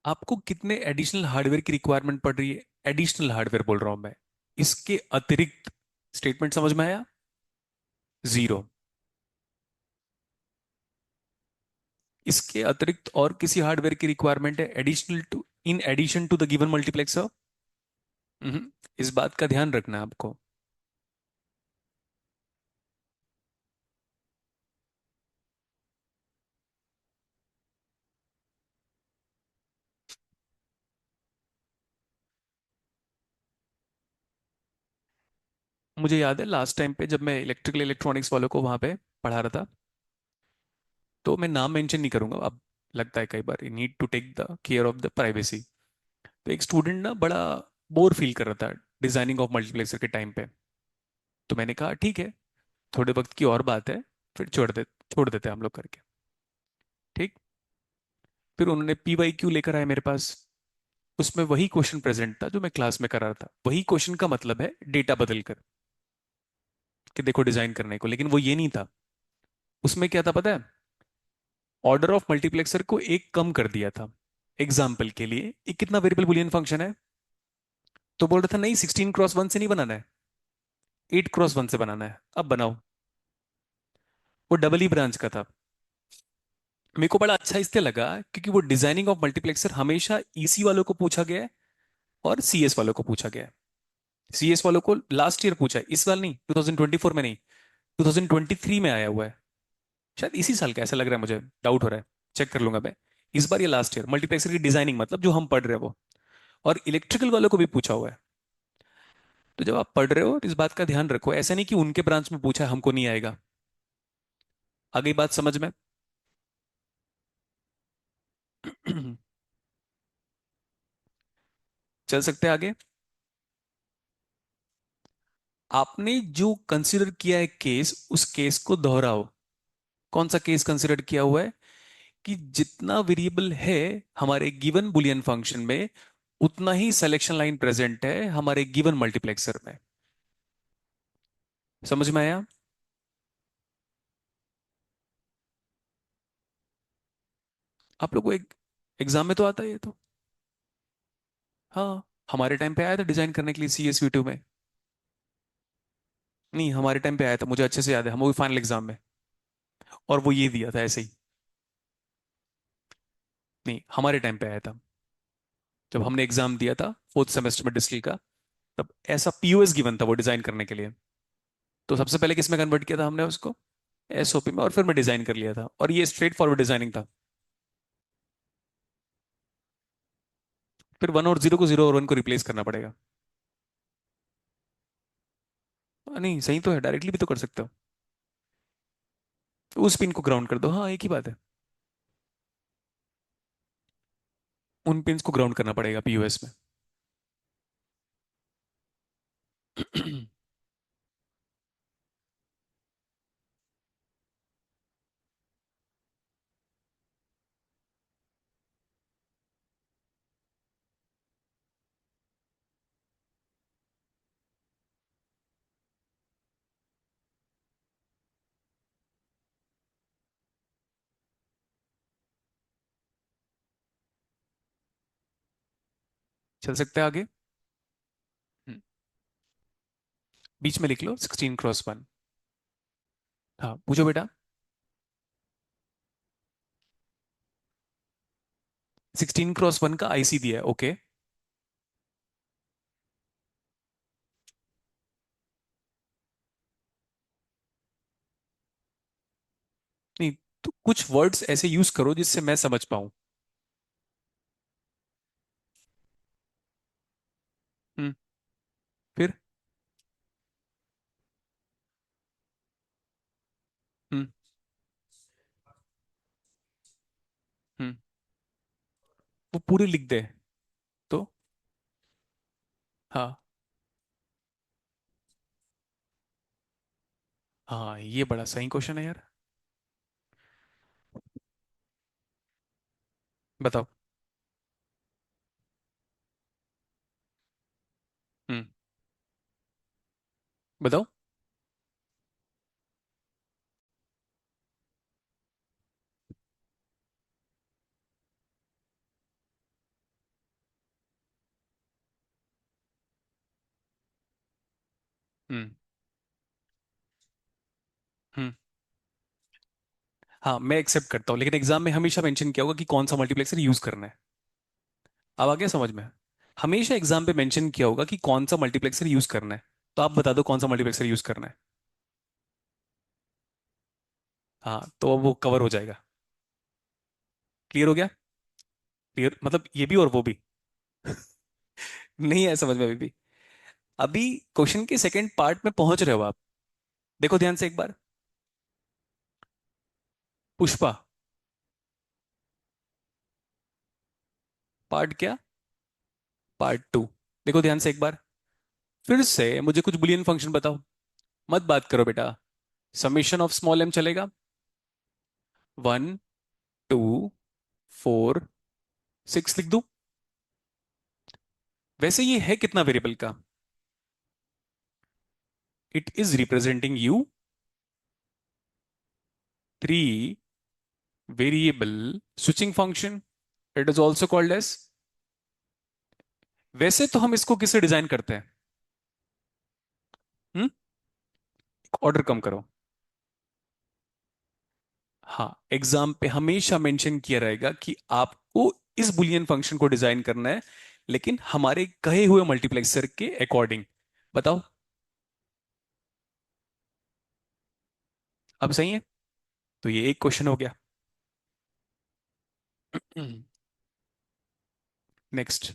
आपको कितने एडिशनल हार्डवेयर की रिक्वायरमेंट पड़ रही है? एडिशनल हार्डवेयर बोल रहा हूं मैं। इसके अतिरिक्त स्टेटमेंट समझ में आया? जीरो। इसके अतिरिक्त और किसी हार्डवेयर की रिक्वायरमेंट है additional to, in addition to the given multiplexer? इस बात का ध्यान रखना है आपको। मुझे याद है लास्ट टाइम पे जब मैं इलेक्ट्रिकल इलेक्ट्रॉनिक्स वालों को वहां पे पढ़ा रहा था, तो मैं नाम मेंशन नहीं करूंगा अब। लगता है कई बार need to take the care of the privacy. तो एक स्टूडेंट ना बड़ा बोर फील कर रहा था डिजाइनिंग ऑफ मल्टीप्लेक्सर के टाइम पे। तो मैंने कहा ठीक है, थोड़े वक्त की और बात है, फिर छोड़ देते हैं हम लोग करके। ठीक। फिर उन्होंने PYQ लेकर आए मेरे पास। उसमें वही क्वेश्चन प्रेजेंट था जो मैं क्लास में करा रहा था। वही क्वेश्चन का मतलब है डेटा बदल कर कि देखो डिजाइन करने को, लेकिन वो ये नहीं था। उसमें क्या था पता है? ऑर्डर ऑफ मल्टीप्लेक्सर को एक कम कर दिया था। एग्जाम्पल के लिए, एक कितना वेरिएबल बुलियन फंक्शन है? तो बोल रहा था नहीं, 16x1 से नहीं बनाना है, 8x1 से बनाना है। अब बनाओ। वो डबल ही ब्रांच का था। मेरे को बड़ा अच्छा इसलिए लगा क्योंकि वो डिजाइनिंग ऑफ मल्टीप्लेक्सर हमेशा EC वालों को पूछा गया है और CS वालों को पूछा गया है। CS वालों को लास्ट ईयर पूछा है, इस साल नहीं, 2024 में नहीं, 2023 में आया हुआ है। शायद इसी साल का, ऐसा लग रहा है मुझे, डाउट हो रहा है। चेक कर लूंगा मैं। इस बार ये लास्ट ईयर मल्टीप्लेक्सर की डिजाइनिंग मतलब जो हम पढ़ रहे हैं वो। और इलेक्ट्रिकल वालों को भी पूछा हुआ है। तो जब आप पढ़ रहे हो तो इस बात का ध्यान रखो, ऐसा नहीं कि उनके ब्रांच में पूछा है हमको नहीं आएगा। आ गई बात समझ में? चल सकते हैं आगे। आपने जो कंसीडर किया है केस, उस केस को दोहराओ। कौन सा केस कंसीडर किया हुआ है? कि जितना वेरिएबल है हमारे गिवन बुलियन फंक्शन में, उतना ही सिलेक्शन लाइन प्रेजेंट है हमारे गिवन मल्टीप्लेक्सर में। समझ में आया? आप लोग को एक एग्जाम में तो आता है ये तो। हाँ, हमारे टाइम पे आया था डिजाइन करने के लिए CSV2 में। नहीं, हमारे टाइम पे आया था, मुझे अच्छे से याद है, हम वो फाइनल एग्जाम में। और वो ये दिया था ऐसे ही। नहीं, हमारे टाइम पे आया था, जब हमने एग्जाम दिया था फोर्थ सेमेस्टर में डिस्टिल का। तब ऐसा POS गिवन था वो डिजाइन करने के लिए। तो सबसे पहले किस में कन्वर्ट किया था हमने उसको? SOP में, और फिर मैं डिजाइन कर लिया था, और ये स्ट्रेट फॉरवर्ड डिजाइनिंग था। फिर 1 और 0 को 0 और 1 को रिप्लेस करना पड़ेगा। नहीं, सही तो है, डायरेक्टली भी तो कर सकते हो। तो उस पिन को ग्राउंड कर दो, हाँ एक ही बात है। उन पिंस को ग्राउंड करना पड़ेगा POS में। चल सकते हैं आगे। हम्म, बीच में लिख लो 16 × 1। हाँ, पूछो बेटा। 16 × 1 का IC दिया है, ओके। नहीं, तो कुछ वर्ड्स ऐसे यूज करो जिससे मैं समझ पाऊं। हम्म। फिर। हम्म। हम्म। वो पूरे लिख दे। तो हाँ। हाँ, ये बड़ा सही क्वेश्चन है यार। बताओ। हम्म। बताओ। हम्म। हम्म। हाँ, मैं एक्सेप्ट करता हूँ, लेकिन एग्जाम में हमेशा मेंशन किया होगा कि कौन सा मल्टीप्लेक्सर यूज करना है। अब आ गया समझ में? हमेशा एग्जाम पे मेंशन किया होगा कि कौन सा मल्टीप्लेक्सर यूज करना है। तो आप बता दो कौन सा मल्टीप्लेक्सर यूज करना है। हाँ, तो अब वो कवर हो जाएगा। क्लियर हो गया? क्लियर मतलब ये भी और वो भी। नहीं है समझ में अभी भी? अभी क्वेश्चन के सेकंड पार्ट में पहुंच रहे हो आप। देखो ध्यान से एक बार। पुष्पा। पार्ट क्या? पार्ट 2। देखो ध्यान से एक बार। फिर से मुझे कुछ बुलियन फंक्शन बताओ। मत बात करो बेटा। समेशन ऑफ स्मॉल m चलेगा। 1 2 4 6 लिख दूं? वैसे ये है कितना वेरिएबल का? It is representing you 3 variable switching function. It is also called S. वैसे तो हम इसको किससे डिजाइन करते हैं? हम्म। ऑर्डर कम करो। हाँ, एग्जाम पे हमेशा मेंशन किया रहेगा कि आपको इस बुलियन फंक्शन को डिजाइन करना है, लेकिन हमारे कहे हुए मल्टीप्लेक्सर के अकॉर्डिंग। बताओ। अब सही है? तो ये एक क्वेश्चन हो गया। नेक्स्ट।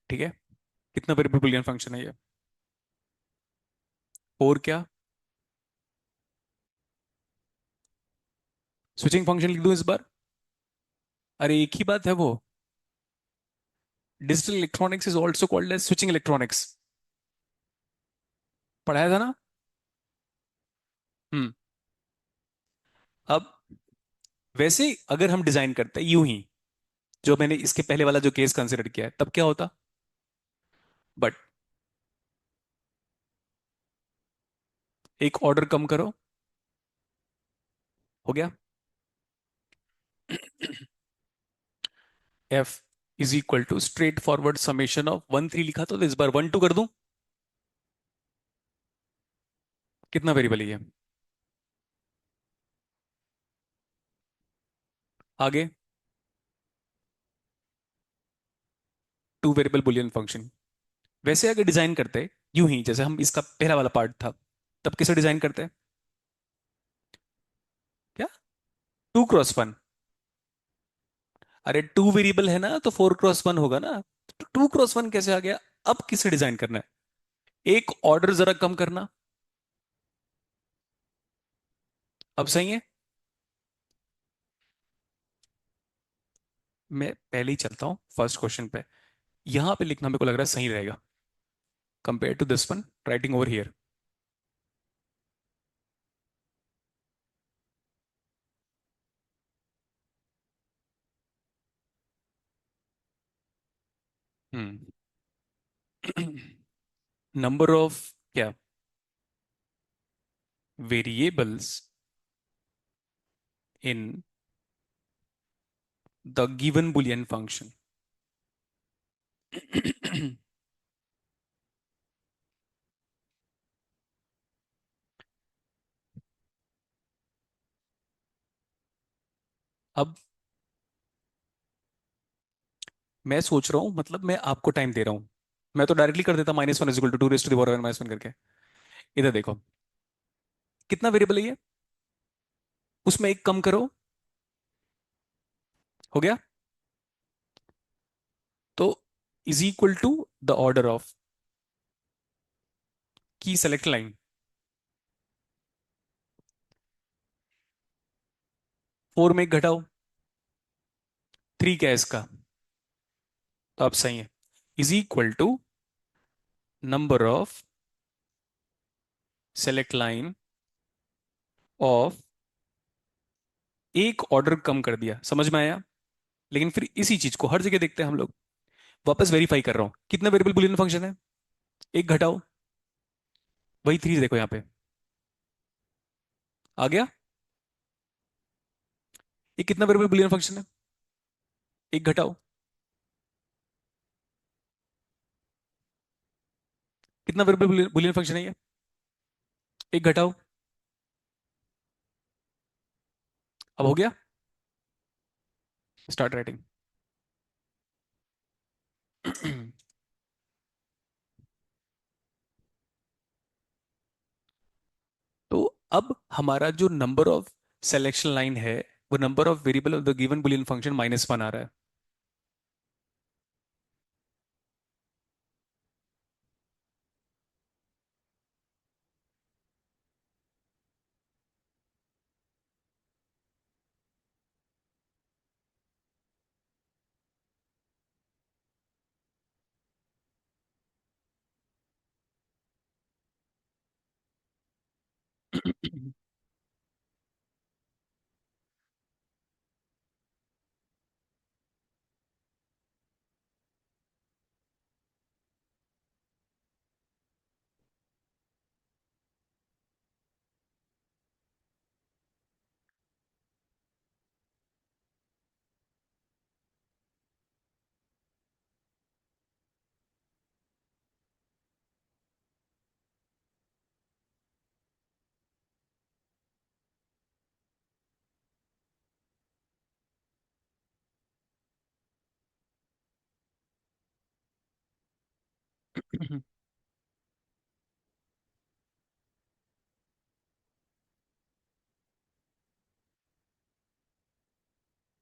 ठीक है। कितना वेरिएबल बुलियन फंक्शन है ये? और क्या? स्विचिंग फंक्शन लिख दूं इस बार? अरे एक ही बात है वो। Digital electronics is also called as switching electronics. पढ़ाया था ना? हम्म। अब वैसे अगर हम डिजाइन करते हैं यूं ही, जो मैंने इसके पहले वाला जो केस कंसिडर किया है, तब क्या होता? बट एक ऑर्डर कम करो, हो गया। F is equal to straightforward summation of 1 3 लिखा तो इस बार 1 2 कर दूं। कितना वेरिएबल है ये? आगे, टू वेरिएबल बुलियन फंक्शन। वैसे अगर डिजाइन करते यूं ही, जैसे हम इसका पहला वाला पार्ट था, तब कैसे डिजाइन करते? क्या? 2 क्रॉस 1? अरे टू वेरिएबल है ना, तो 4 क्रॉस 1 होगा ना। 2 क्रॉस 1 कैसे आ गया? अब किसे डिजाइन करना है? एक ऑर्डर जरा कम करना। अब सही है। मैं पहले ही चलता हूँ फर्स्ट क्वेश्चन पे। यहां पे लिखना मेरे को लग रहा है सही रहेगा, compare to this one writing over here. Hmm. Number of क्या variables in the given Boolean function. अब मैं सोच रहा हूं, मतलब मैं आपको टाइम दे रहा हूं। मैं तो डायरेक्टली कर देता, -1 इज इक्वल टू 2 -1 करके। इधर देखो, कितना वेरिएबल है ये? उसमें एक कम करो, हो गया। तो is equal to the order of की सेलेक्ट लाइन। 4 में एक घटाओ, 3 क्या है इसका? तो अब सही है। Is equal to number of select line of, एक ऑर्डर कम कर दिया, समझ में आया? लेकिन फिर इसी चीज को हर जगह देखते हैं हम लोग। वापस वेरीफाई कर रहा हूं, कितना वेरिएबल बुलियन फंक्शन है? एक घटाओ, वही 3 देखो यहाँ पे, आ गया। ये कितना वेरिएबल बुलियन फंक्शन है? एक घटाओ, कितना वेरिएबल बुलियन फंक्शन है ये? एक घटाओ, अब हो गया। Start writing. तो अब हमारा जो नंबर ऑफ सिलेक्शन लाइन है, वो number of variable of the given Boolean function -1 आ रहा है।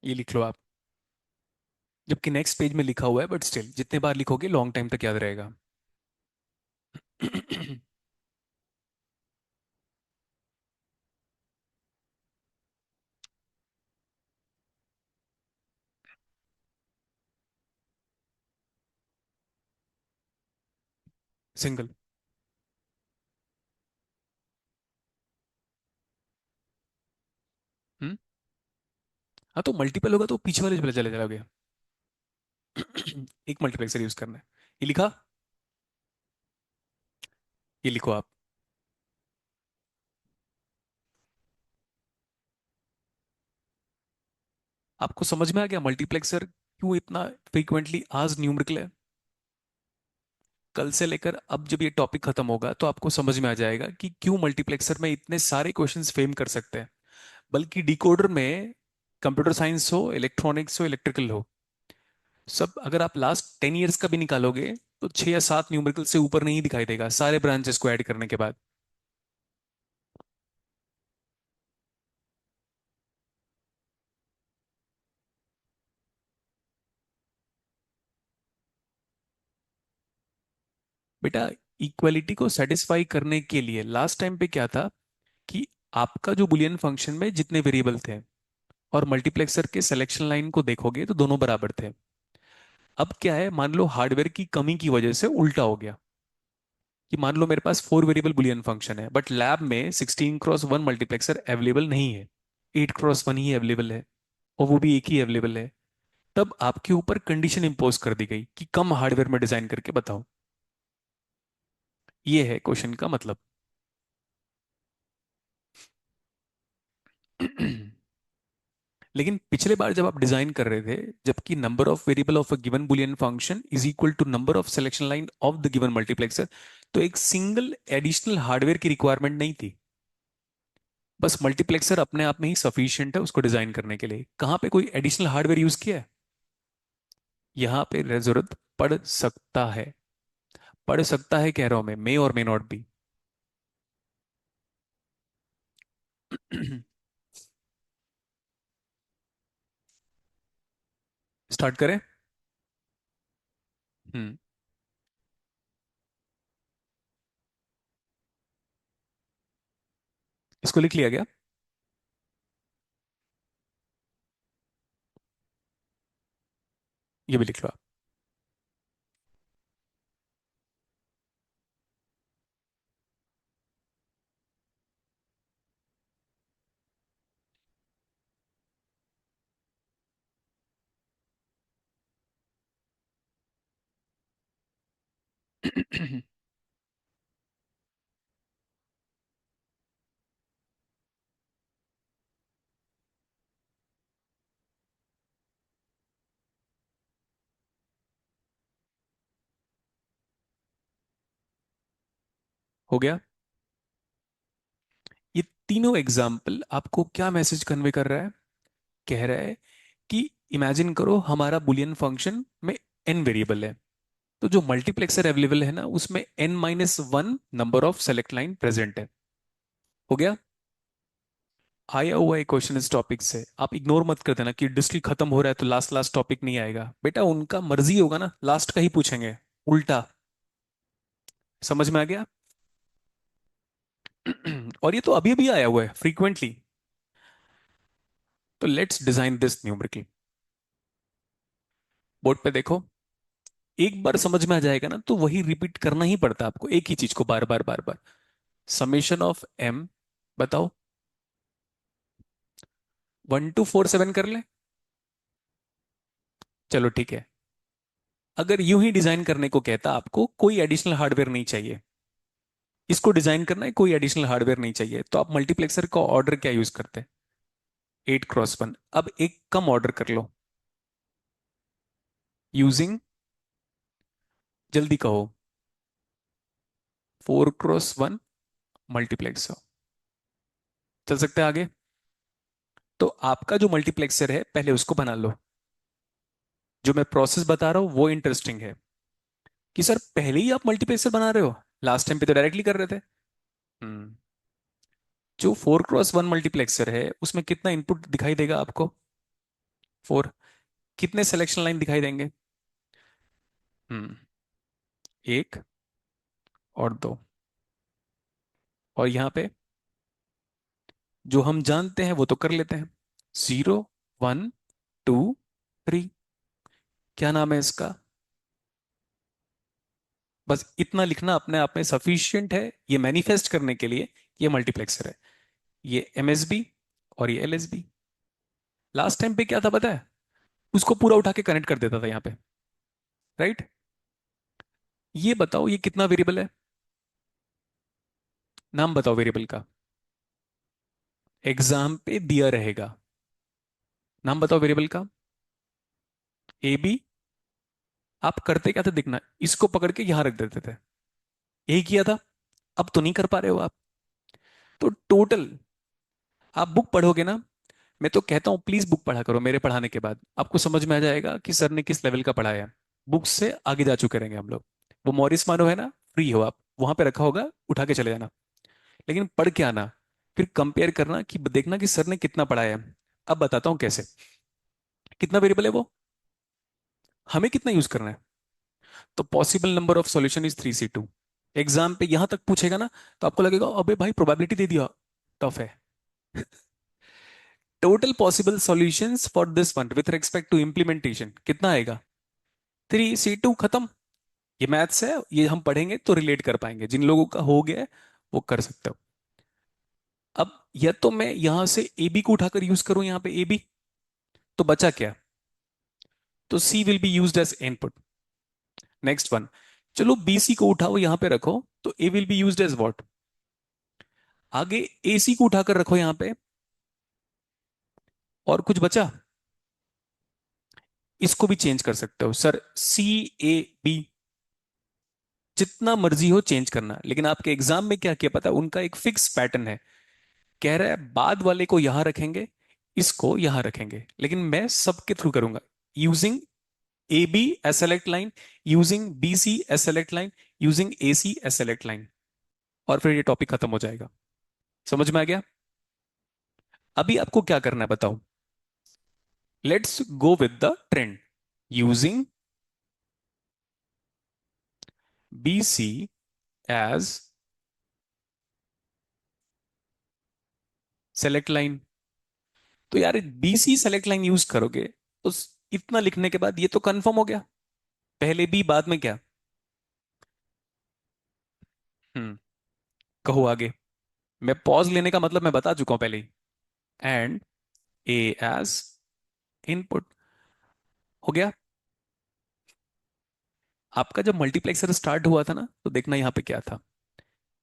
ये लिख लो आप, जबकि नेक्स्ट पेज में लिखा हुआ है, बट स्टिल जितने बार लिखोगे लॉन्ग टाइम तक याद रहेगा। सिंगल। हम्म। हाँ तो मल्टीपल होगा तो पीछे वाले चले चले जाओगे। एक मल्टीप्लेक्सर यूज करना है। ये लिखा। ये लिखो आप। आपको समझ में आ गया मल्टीप्लेक्सर क्यों इतना फ्रीक्वेंटली आज न्यूमेरिकल है। कल से लेकर अब जब ये टॉपिक खत्म होगा तो आपको समझ में आ जाएगा कि क्यों मल्टीप्लेक्सर में इतने सारे क्वेश्चंस फेम कर सकते हैं। बल्कि डिकोडर में कंप्यूटर साइंस हो, इलेक्ट्रॉनिक्स हो, इलेक्ट्रिकल हो, सब अगर आप लास्ट 10 ईयर्स का भी निकालोगे तो 6 या 7 न्यूमेरिकल से ऊपर नहीं दिखाई देगा सारे ब्रांचेस को ऐड करने के बाद। बेटा, इक्वलिटी को सेटिस्फाई करने के लिए लास्ट टाइम पे क्या था कि आपका जो बुलियन फंक्शन में जितने वेरिएबल थे और मल्टीप्लेक्सर के सिलेक्शन लाइन को देखोगे तो दोनों बराबर थे। अब क्या है, मान लो हार्डवेयर की कमी की वजह से उल्टा हो गया कि मान लो मेरे पास 4 वेरिएबल बुलियन फंक्शन है बट लैब में 16x1 मल्टीप्लेक्सर अवेलेबल नहीं है, 8x1 ही अवेलेबल है, और वो भी एक ही अवेलेबल है। तब आपके ऊपर कंडीशन इंपोज कर दी गई कि कम हार्डवेयर में डिजाइन करके बताओ। ये है क्वेश्चन का मतलब। लेकिन पिछले बार जब आप डिजाइन कर रहे थे, जबकि number of variable of a given Boolean function is equal to number of selection line of the given multiplexer, तो एक सिंगल एडिशनल हार्डवेयर की रिक्वायरमेंट नहीं थी। बस मल्टीप्लेक्सर अपने आप में ही सफिशिएंट है उसको डिजाइन करने के लिए। कहां पे कोई एडिशनल हार्डवेयर यूज किया है? यहां पे जरूरत पड़ सकता है। पड़ सकता है कह रहा हूं मैं, मे और मे नॉट बी। स्टार्ट करें। हम्म। इसको लिख लिया गया। ये भी लिख लो आप। हो गया। ये तीनों एग्जाम्पल आपको क्या मैसेज कन्वे कर रहा है? कह रहा है कि इमेजिन करो हमारा बुलियन फंक्शन में n वेरिएबल है, तो जो मल्टीप्लेक्सर अवेलेबल है ना उसमें n-1 number of select line present है। हो गया। आया हुआ एक क्वेश्चन इस टॉपिक से आप इग्नोर मत कर देना कि डिस्टिल खत्म हो रहा है तो लास्ट लास्ट टॉपिक नहीं आएगा। बेटा उनका मर्जी होगा ना, लास्ट का ही पूछेंगे उल्टा। समझ में आ गया? और ये तो अभी अभी आया हुआ है फ्रीक्वेंटली। तो let's design this numerical. Board पे देखो। एक बार समझ में आ जाएगा ना तो वही रिपीट करना ही पड़ता है आपको, एक ही चीज को बार बार बार बार। समेशन ऑफ m, बताओ। 1247 कर ले। चलो ठीक है। अगर यूं ही डिजाइन करने को कहता आपको कोई एडिशनल हार्डवेयर नहीं चाहिए, इसको डिजाइन करना है कोई एडिशनल हार्डवेयर नहीं चाहिए, तो आप मल्टीप्लेक्सर का ऑर्डर क्या यूज करते हैं? 8x1। अब एक कम ऑर्डर कर लो यूजिंग, जल्दी कहो, 4x1 मल्टीप्लेक्सर। चल सकते हैं आगे? तो आपका जो मल्टीप्लेक्सर है पहले उसको बना लो। जो मैं प्रोसेस बता रहा हूं वो इंटरेस्टिंग है कि सर पहले ही आप मल्टीप्लेक्सर बना रहे हो, लास्ट टाइम पे तो डायरेक्टली कर रहे थे। हम्म। जो 4x1 मल्टीप्लेक्सर है उसमें कितना इनपुट दिखाई देगा आपको? 4। कितने सिलेक्शन लाइन दिखाई देंगे? हम्म। एक, और 2। और यहां पे जो हम जानते हैं वो तो कर लेते हैं। 0 1 2 3। क्या नाम है इसका? बस इतना लिखना अपने आप में सफिशियंट है ये मैनिफेस्ट करने के लिए। ये मल्टीप्लेक्सर है, ये एमएसबी और ये एलएसबी। लास्ट टाइम पे क्या था पता है? उसको पूरा उठा के कनेक्ट कर देता था यहाँ पे, राइट? ये बताओ ये कितना वेरिएबल है? नाम बताओ वेरिएबल का। एग्जाम पे दिया रहेगा। नाम बताओ वेरिएबल का। A B. आप करते क्या थे देखना, इसको पकड़ के यहां रख देते थे। यही किया था। अब तो नहीं कर पा रहे हो आप। तो टोटल आप बुक पढ़ोगे ना, मैं तो कहता हूं प्लीज बुक पढ़ा करो। मेरे पढ़ाने के बाद आपको समझ में आ जाएगा कि सर ने किस लेवल का पढ़ाया। बुक से आगे जा चुके रहेंगे हम लोग। वो मॉरिस मानो है ना, फ्री हो आप, वहां पे रखा होगा, उठा के चले जाना। लेकिन पढ़ के आना, फिर कंपेयर करना कि देखना कि सर ने कितना पढ़ाया है। अब बताता हूं कैसे। कितना वेरिएबल है वो, हमें कितना यूज करना है। तो possible number of solution is 3C2। Exam पे यहां तक पूछेगा ना, तो आपको लगेगा अबे भाई प्रोबेबिलिटी दे दिया, टफ है। Total possible solutions for this one with respect to implementation कितना आएगा? 3C2 खत्म। ये मैथ्स है, ये हम पढ़ेंगे तो रिलेट कर पाएंगे। जिन लोगों का हो गया है वो कर सकते हो। अब या तो मैं यहां से ए बी को उठाकर यूज करूं, यहां पे ए बी, तो बचा क्या? तो C will be used as input. Next one, चलो बी सी को उठाओ यहां पे रखो, तो A will be used as what? आगे ए सी को उठाकर रखो यहां पे, और कुछ बचा? इसको भी चेंज कर सकते हो सर, सी ए बी, जितना मर्जी हो चेंज करना। लेकिन आपके एग्जाम में क्या किया पता है, उनका एक फिक्स पैटर्न है। कह रहा है बाद वाले को यहां रखेंगे, इसको यहां रखेंगे, लेकिन मैं सबके थ्रू करूंगा। Using A B as select line, using B C as select line, using A C as select line, और फिर ये टॉपिक खत्म हो जाएगा। समझ में आ गया? अभी आपको क्या करना है बताओ। Let's go with the trend using B C as select line. तो यार B C select line use करोगे तो इतना लिखने के बाद ये तो कंफर्म हो गया, पहले बी बाद में क्या। हम्म, कहो आगे। मैं पॉज लेने का मतलब मैं बता चुका हूं पहले ही। And A as input. हो गया। आपका जब मल्टीप्लेक्सर स्टार्ट हुआ था ना, तो देखना यहां पे क्या था।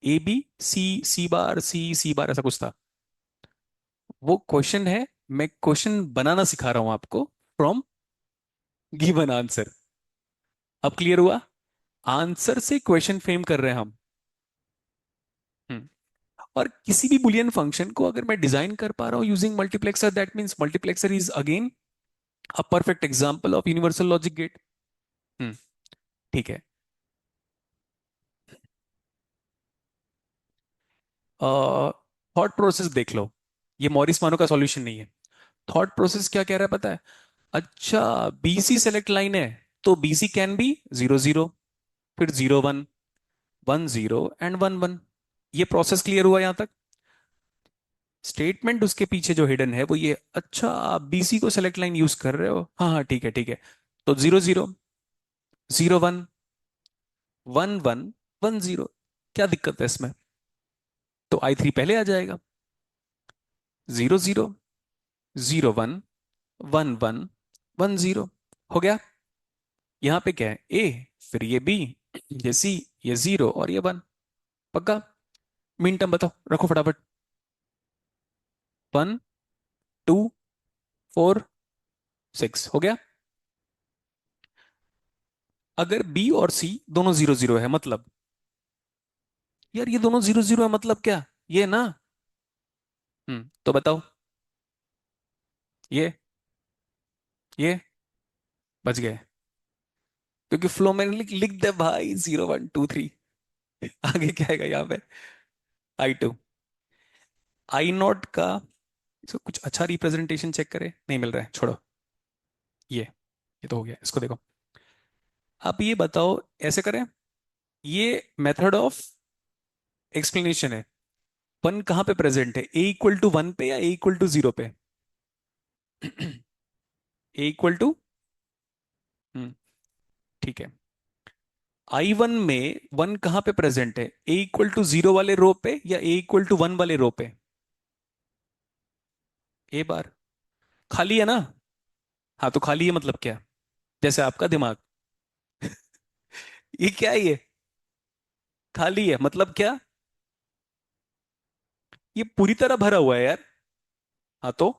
ए बी सी, सी बार सी, सी बार, ऐसा कुछ था। वो क्वेश्चन है, मैं क्वेश्चन बनाना सिखा रहा हूं आपको फ्रॉम गिवन आंसर। अब क्लियर हुआ? आंसर से क्वेश्चन फ्रेम कर रहे हैं हम। हम्म। और किसी भी बुलियन फंक्शन को अगर मैं डिजाइन कर पा रहा हूं using multiplexer, that means multiplexer is again a perfect example of universal logic gate. Hmm, ठीक है। थॉट प्रोसेस देख लो। ये मॉरिस मानो का सॉल्यूशन नहीं है। थॉट प्रोसेस क्या कह रहा है पता है? अच्छा, बीसी सेलेक्ट लाइन है, तो बीसी कैन बी 0 0, फिर 0 1, 1 0 एंड 1 1। ये प्रोसेस क्लियर हुआ यहां तक? स्टेटमेंट उसके पीछे जो हिडन है वो ये, अच्छा आप बीसी को सेलेक्ट लाइन यूज कर रहे हो, हाँ हाँ ठीक है ठीक है। तो 0 0, 0 1, 1 1, 1 0, क्या दिक्कत है इसमें? तो I3 पहले आ जाएगा। 0 0, 0 1, 1 1, 1 0। हो गया। यहां पे क्या है, ए, फिर ये बी, ये सी, ये 0 और ये 1। पक्का? मिन टर्म बताओ, रखो फटाफट। 1 2 4 6 हो गया। अगर बी और सी दोनों 0 0 है, मतलब यार ये दोनों 0 0 है, मतलब क्या? ये ना। तो बताओ। ये बच गए, क्योंकि फ्लो में लिख दे भाई 0 1 2 3। आगे क्या आएगा यहाँ पे? I2। आई नॉट का इसको कुछ अच्छा रिप्रेजेंटेशन चेक करे, नहीं मिल रहा है, छोड़ो। ये ये तो हो गया, इसको देखो। आप ये बताओ, ऐसे करें, ये मेथड ऑफ एक्सप्लेनेशन है। वन कहां पे प्रेजेंट है, ए इक्वल टू वन पे या ए इक्वल टू जीरो पे? ए इक्वल टू, ठीक है। आई वन में वन कहां पे प्रेजेंट है, ए इक्वल टू जीरो वाले रो पे या ए इक्वल टू वन वाले रो पे? ए बार खाली है ना? हाँ तो खाली है मतलब क्या? जैसे आपका दिमाग। ये क्या है ये? खाली है मतलब क्या? ये पूरी तरह भरा हुआ है यार। हाँ तो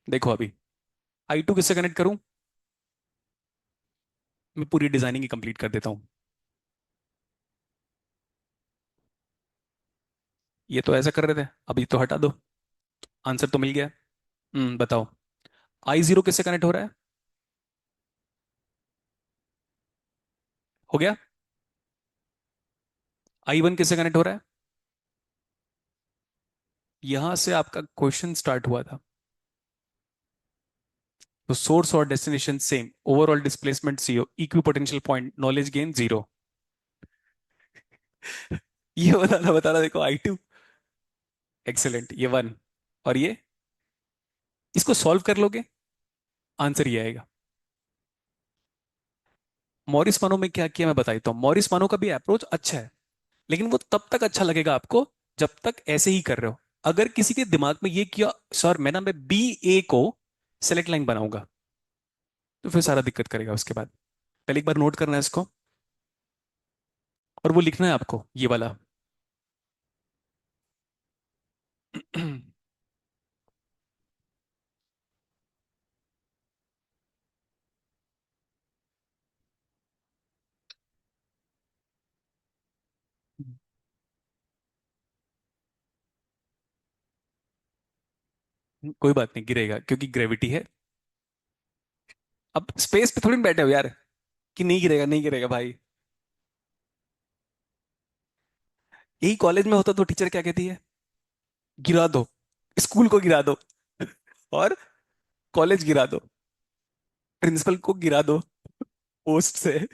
देखो अभी, आई टू किससे कनेक्ट करूं? मैं पूरी डिजाइनिंग ही कंप्लीट कर देता हूं। ये तो ऐसा कर रहे थे, अभी तो हटा दो। आंसर तो मिल गया। बताओ। आई जीरो किससे कनेक्ट हो रहा है? हो गया। आई वन किससे कनेक्ट हो रहा है? यहां से आपका क्वेश्चन स्टार्ट हुआ था। तो सोर्स और destination same, overall displacement zero, equi potential point, knowledge gain zero. ये बताना देखो, आई टू। एक्सेलेंट, ये वन। और ये, इसको सॉल्व कर लोगे, आंसर ये आएगा। मॉरिस मानो में क्या किया मैं बता देता हूँ। मॉरिस मानो का भी अप्रोच अच्छा है, लेकिन वो तब तक अच्छा लगेगा आपको जब तक ऐसे ही कर रहे हो। अगर किसी के दिमाग में ये किया, सर मैं बी ए को सेलेक्ट लाइन बनाऊंगा, तो फिर सारा दिक्कत करेगा उसके बाद। पहले एक बार नोट करना है इसको, और वो लिखना है आपको ये वाला। कोई बात नहीं, गिरेगा क्योंकि ग्रेविटी है। अब स्पेस पे थोड़ी ना बैठे हो यार कि नहीं गिरेगा, नहीं गिरेगा भाई। यही कॉलेज में होता तो टीचर क्या कहती है? गिरा दो, स्कूल को गिरा दो, और कॉलेज गिरा दो, प्रिंसिपल को गिरा दो पोस्ट से।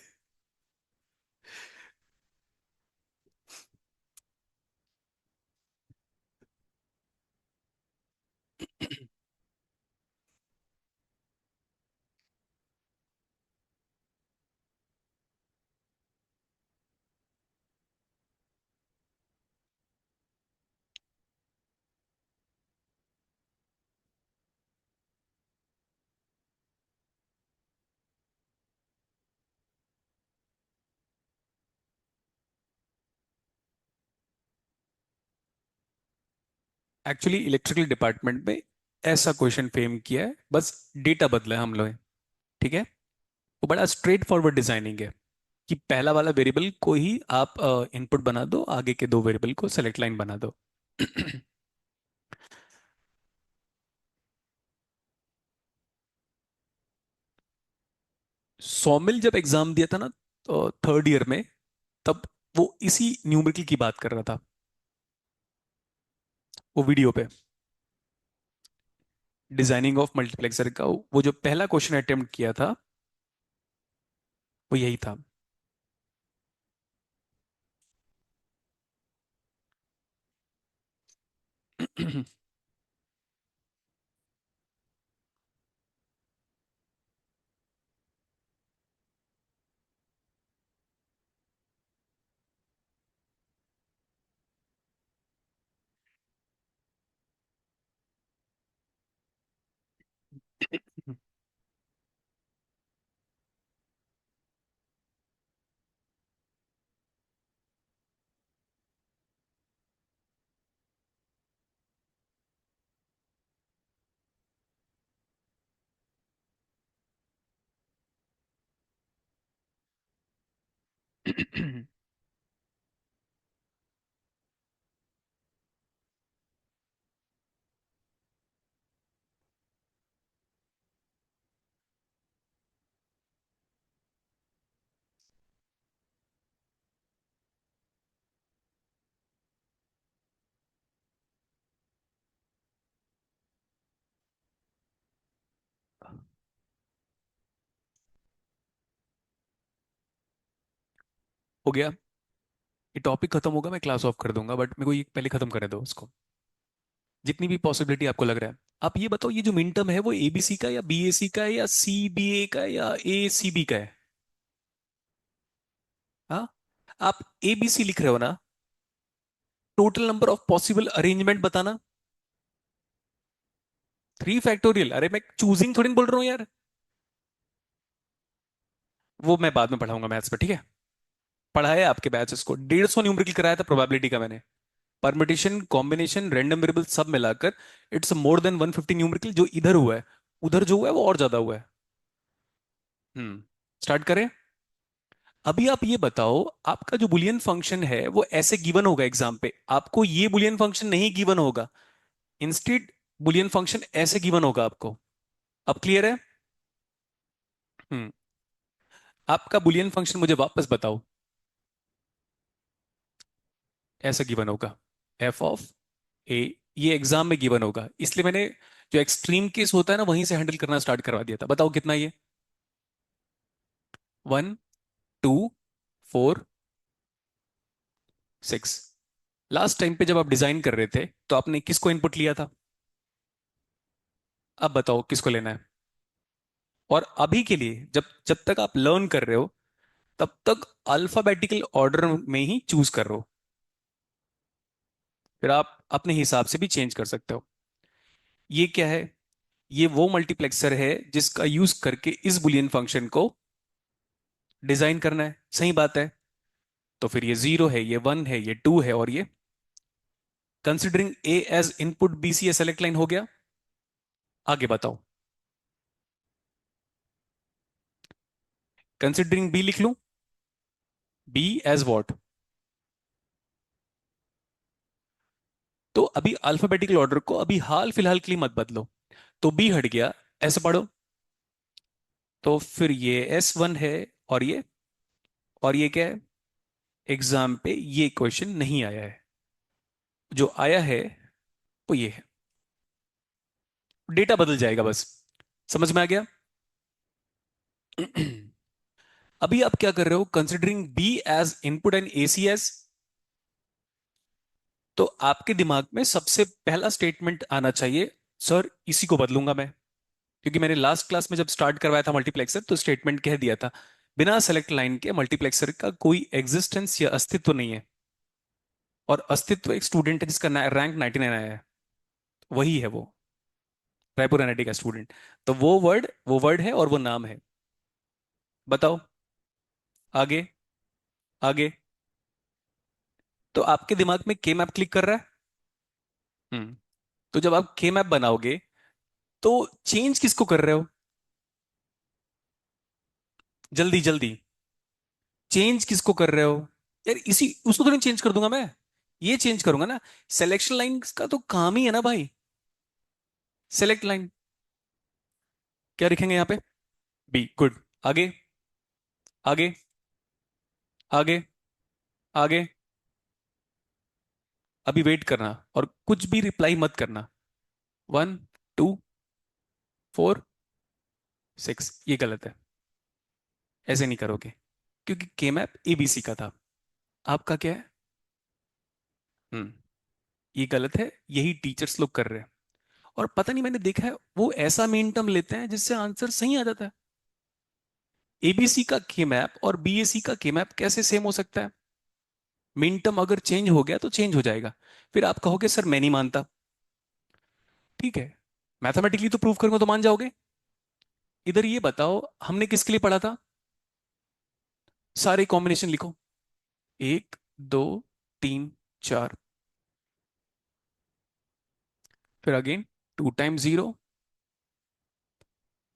एक्चुअली इलेक्ट्रिकल डिपार्टमेंट में ऐसा क्वेश्चन फ्रेम किया है, बस डेटा बदला है हम लोग। ठीक है। वो बड़ा स्ट्रेट फॉरवर्ड डिजाइनिंग है कि पहला वाला वेरिएबल को ही आप इनपुट बना दो, आगे के दो वेरिएबल को सेलेक्ट लाइन बना दो। सौमिल जब एग्जाम दिया था ना, तो थर्ड ईयर में, तब वो इसी न्यूमेरिकल की बात कर रहा था, वो वीडियो पे। डिजाइनिंग ऑफ मल्टीप्लेक्सर का वो जो पहला क्वेश्चन अटेम्प्ट किया था, वो यही था। हो गया। ये टॉपिक खत्म होगा मैं क्लास ऑफ कर दूंगा, बट मेरे को ये पहले खत्म करने दो उसको, जितनी भी पॉसिबिलिटी आपको लग रहा है। आप ये बताओ, ये जो मिन टर्म है वो एबीसी का या बीएसी का है या सीबीए का है या एसीबी का है? हाँ, आप एबीसी लिख रहे हो ना? Total number of possible arrangement बताना। 3 फैक्टोरियल? अरे मैं चूजिंग थोड़ी ना बोल रहा हूँ यार। वो मैं बाद में पढ़ाऊंगा मैथ्स पे, ठीक है? पढ़ाया आपके बैचेस को 150 न्यूमेरिकल कराया था प्रोबेबिलिटी का मैंने। परमिटेशन, कॉम्बिनेशन, रैंडम वेरिएबल सब मिलाकर इट्स मोर देन 150 न्यूमेरिकल। जो इधर हुआ है, उधर जो हुआ है वो और ज्यादा हुआ है। स्टार्ट करें। अभी आप ये बताओ, आपका जो बुलियन फंक्शन है वो ऐसे गिवन होगा एग्जाम पे, आपको ये बुलियन फंक्शन नहीं गिवन होगा। इंस्टेड बुलियन फंक्शन ऐसे गिवन होगा आपको। अब क्लियर है? हम्म आपका बुलियन फंक्शन मुझे वापस बताओ। ऐसा गिवन होगा, एफ ऑफ ए। ये एग्जाम में गिवन होगा, इसलिए मैंने जो एक्सट्रीम केस होता है ना वहीं से हैंडल करना स्टार्ट करवा दिया था। बताओ कितना ये? 1, 2, 4, 6। लास्ट टाइम पे जब आप डिजाइन कर रहे थे तो आपने किसको इनपुट लिया था? अब बताओ किसको लेना है। और अभी के लिए, जब जब तक आप लर्न कर रहे हो तब तक अल्फाबेटिकल ऑर्डर में ही चूज कर रहे हो। फिर आप अपने हिसाब से भी चेंज कर सकते हो। ये क्या है? ये वो मल्टीप्लेक्सर है जिसका यूज करके इस बुलियन फंक्शन को डिजाइन करना है। सही बात है। तो फिर ये 0 है, ये 1 है, ये 2 है, और ये considering A as input B C A select line हो गया। आगे बताओ। कंसिडरिंग बी लिख लूं? B as what? तो अभी अल्फाबेटिकल ऑर्डर को अभी हाल फिलहाल के लिए मत बदलो। तो बी हट गया, ऐसे पढ़ो। तो फिर ये S1 है, और ये क्या है? एग्जाम पे ये क्वेश्चन नहीं आया है। जो आया है वो ये है। डेटा बदल जाएगा बस। समझ में आ गया? अभी आप क्या कर रहे हो? Considering B as input and A C as. तो आपके दिमाग में सबसे पहला स्टेटमेंट आना चाहिए, सर इसी को बदलूंगा मैं। क्योंकि मैंने लास्ट क्लास में जब स्टार्ट करवाया था मल्टीप्लेक्सर तो स्टेटमेंट कह दिया था, बिना सेलेक्ट लाइन के मल्टीप्लेक्सर का कोई एग्जिस्टेंस या अस्तित्व नहीं है। और अस्तित्व एक स्टूडेंट है जिसका रैंक 99 आया है, वही है वो, रायपुर एनआईटी का स्टूडेंट। तो वो वर्ड है और वो नाम है। बताओ। आगे। आगे। तो आपके दिमाग में के मैप क्लिक कर रहा है। हम्म तो जब आप के मैप बनाओगे तो चेंज किसको कर रहे हो? जल्दी जल्दी, चेंज किसको कर रहे हो? यार इसी उसको तो नहीं चेंज कर दूंगा मैं, ये चेंज करूंगा ना। सिलेक्शन लाइन का तो काम ही है ना भाई। Select line. क्या लिखेंगे यहाँ पे? B, good. आगे। आगे। आगे। आगे। अभी वेट करना और कुछ भी रिप्लाई मत करना। 1, 2, 4, 6, ये गलत है। ऐसे नहीं करोगे, क्योंकि के मैप एबीसी का था। आपका क्या है? हम्म ये गलत है, यही टीचर्स लोग कर रहे हैं। और पता नहीं, मैंने देखा है वो ऐसा मेन टर्म लेते हैं जिससे आंसर सही आ जाता है। एबीसी का के मैप और बीएसी का के मैप कैसे सेम हो सकता है? मेन टर्म अगर चेंज हो गया तो चेंज हो जाएगा। फिर आप कहोगे सर मैं नहीं मानता। ठीक है, मैथमेटिकली तो प्रूव करूंगा तो मान जाओगे। इधर ये बताओ, हमने किसके लिए पढ़ा था? सारे कॉम्बिनेशन लिखो। 1, 2, 3, 4। फिर अगेन 2 टाइम्स 0,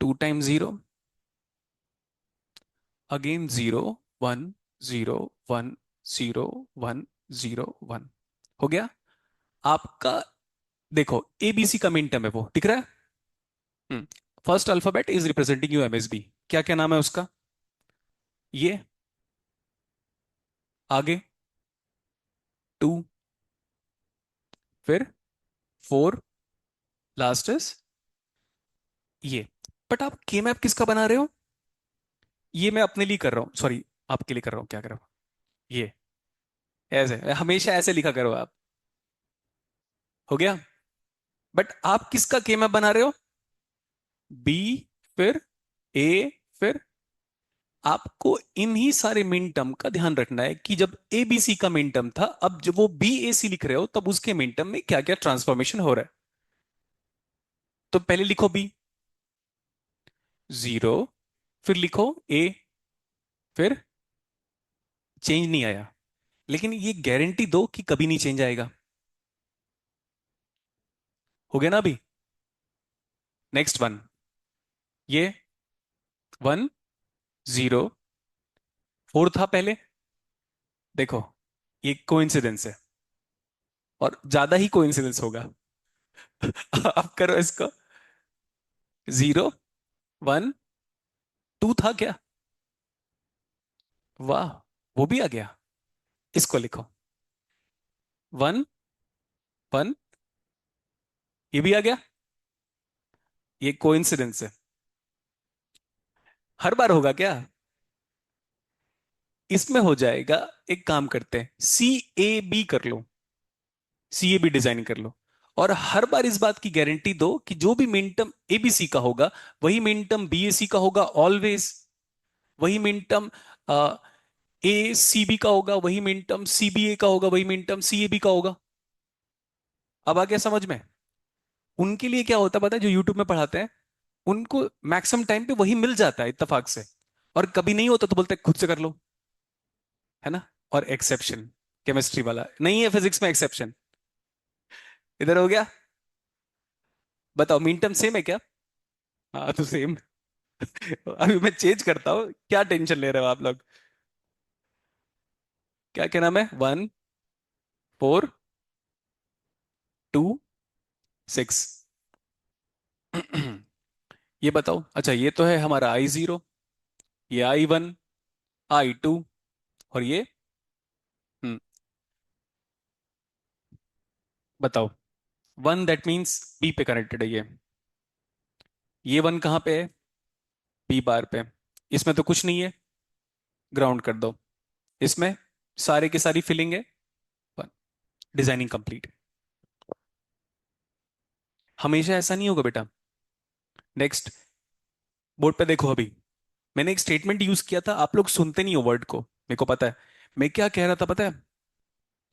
2 टाइम्स 0, अगेन 0, 1, 0, 1, 0, 1, 0, 1। हो गया आपका। देखो एबीसी का मिन टर्म है, वो दिख रहा है। First alphabet is representing you MSB. क्या क्या नाम है उसका? ये। आगे 2, फिर 4, लास्ट इज ये। बट आप के मैप किसका बना रहे हो? ये मैं अपने लिए कर रहा हूं, सॉरी, आपके लिए कर रहा हूं। क्या कर रहा हूं? ये ऐसे हमेशा ऐसे लिखा करो आप। हो गया। बट आप किसका के मैप बना रहे हो? बी, फिर ए, फिर आपको इन्हीं सारे मिन टर्म का ध्यान रखना है कि जब ए बी सी का मिन टर्म था, अब जब वो बी ए सी लिख रहे हो तब उसके मिन टर्म में क्या क्या ट्रांसफॉर्मेशन हो रहा है। तो पहले लिखो बी, जीरो, फिर लिखो ए, फिर चेंज नहीं आया। लेकिन ये गारंटी दो कि कभी नहीं चेंज आएगा। हो गया ना अभी? नेक्स्ट वन, ये वन, जीरो, फोर था पहले। देखो, ये कोइंसिडेंस है और ज्यादा ही कोइंसिडेंस होगा। अब करो इसको। जीरो, वन, टू था क्या? वाह, वो भी आ गया। इसको लिखो, वन, वन, ये भी आ गया। ये कोइंसिडेंस है। हर बार होगा क्या? इसमें हो जाएगा। एक काम करते हैं, सी ए बी कर लो, सी ए बी डिजाइन कर लो। और हर बार इस बात की गारंटी दो कि जो भी मिन टर्म एबीसी का होगा वही मिन टर्म बी ए सी का होगा ऑलवेज। वही मिन टर्म ए सी बी का होगा, वही मिन टर्म सी बी ए का होगा, वही min term C A B का होगा। अब आ गया समझ में? उनके लिए क्या होता है पता है, जो यूट्यूब में पढ़ाते हैं, उनको मैक्सिमम टाइम पे वही मिल जाता है इत्तेफाक से। और कभी नहीं होता तो बोलते हैं खुद से कर लो, है ना। और एक्सेप्शन, केमिस्ट्री वाला नहीं है, फिजिक्स में एक्सेप्शन। इधर हो गया। बताओ मिन टर्म सेम है क्या? हाँ तो सेम। अभी मैं चेंज करता हूँ, क्या टेंशन ले रहे हो आप लोग? क्या क्या नाम है? One, four, two, six. ये बताओ, अच्छा ये तो है हमारा आई जीरो, ये आई वन, आई टू, और ये हम्म, बताओ। वन दैट मीन्स बी पे कनेक्टेड है ये वन कहाँ पे है? बी बार पे। इसमें तो कुछ नहीं है, ग्राउंड कर दो। इसमें सारे की सारी फिलिंग है। Designing complete. हमेशा ऐसा नहीं होगा बेटा। नेक्स्ट, बोर्ड पे देखो अभी। मैंने एक स्टेटमेंट यूज किया था, आप लोग सुनते नहीं हो वर्ड को, मेरे को पता है। मैं क्या कह रहा था पता है?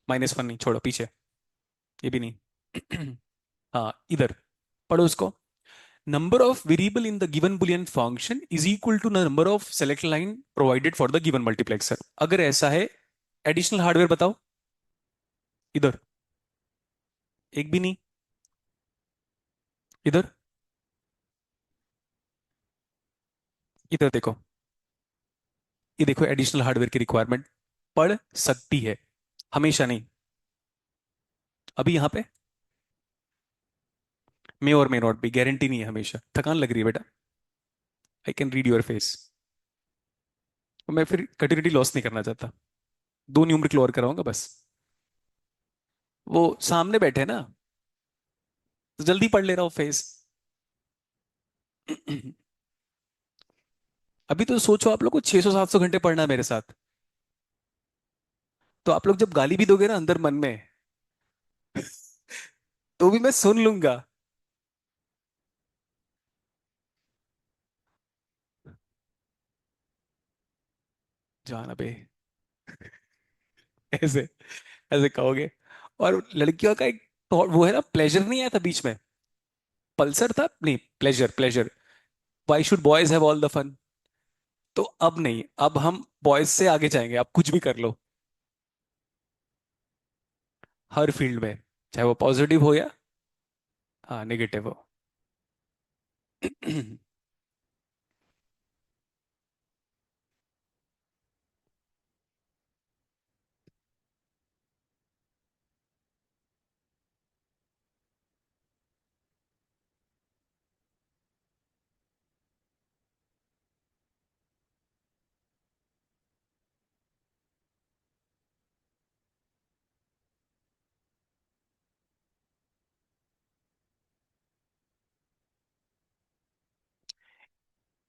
माइनस वन नहीं, छोड़ो पीछे, ये भी नहीं। हाँ इधर, पढ़ो उसको। Number of variable in the given Boolean function is equal to number of select line provided for the given multiplexer. अगर ऐसा है, एडिशनल हार्डवेयर बताओ। इधर एक भी नहीं। इधर, इधर देखो। ये देखो एडिशनल हार्डवेयर की रिक्वायरमेंट पड़ सकती है, हमेशा नहीं। अभी यहां पे मे और मे नॉट भी, गारंटी नहीं है हमेशा। थकान लग रही है बेटा, I can read your face. मैं फिर कंटिन्यूटी लॉस नहीं करना चाहता। दो न्यूमेरिकल और कराऊंगा बस। वो सामने बैठे ना, तो जल्दी पढ़ ले रहा हूँ फेस। अभी तो सोचो आप लोग को 600 700 घंटे पढ़ना है मेरे साथ। तो आप लोग जब गाली भी दोगे ना अंदर मन में, तो भी मैं सुन लूंगा। जाना बे, ऐसे ऐसे कहोगे। और लड़कियों का एक वो है ना, प्लेजर नहीं आया था बीच में? पल्सर था नहीं, pleasure pleasure. Why should boys have all the fun? तो अब नहीं, अब हम बॉयज से आगे जाएंगे, आप कुछ भी कर लो। हर फील्ड में, चाहे वो पॉजिटिव हो या हाँ नेगेटिव हो।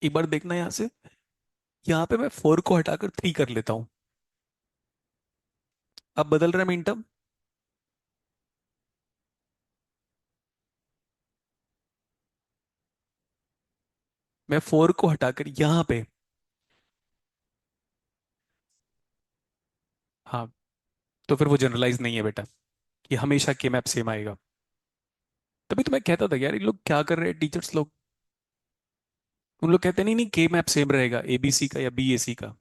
एक बार देखना यहाँ से, यहाँ पे मैं फोर को हटाकर थ्री कर लेता हूँ। अब बदल रहा है मीन टर्म। मैं 4 को हटाकर यहां पे, हाँ, तो फिर वो जनरलाइज नहीं है बेटा, कि हमेशा के मैप सेम आएगा। तभी तो मैं कहता था यार, ये लोग क्या कर रहे हैं टीचर्स लोग। उन लोग कहते नहीं नहीं के मैप सेम रहेगा एबीसी का या बीएसी का।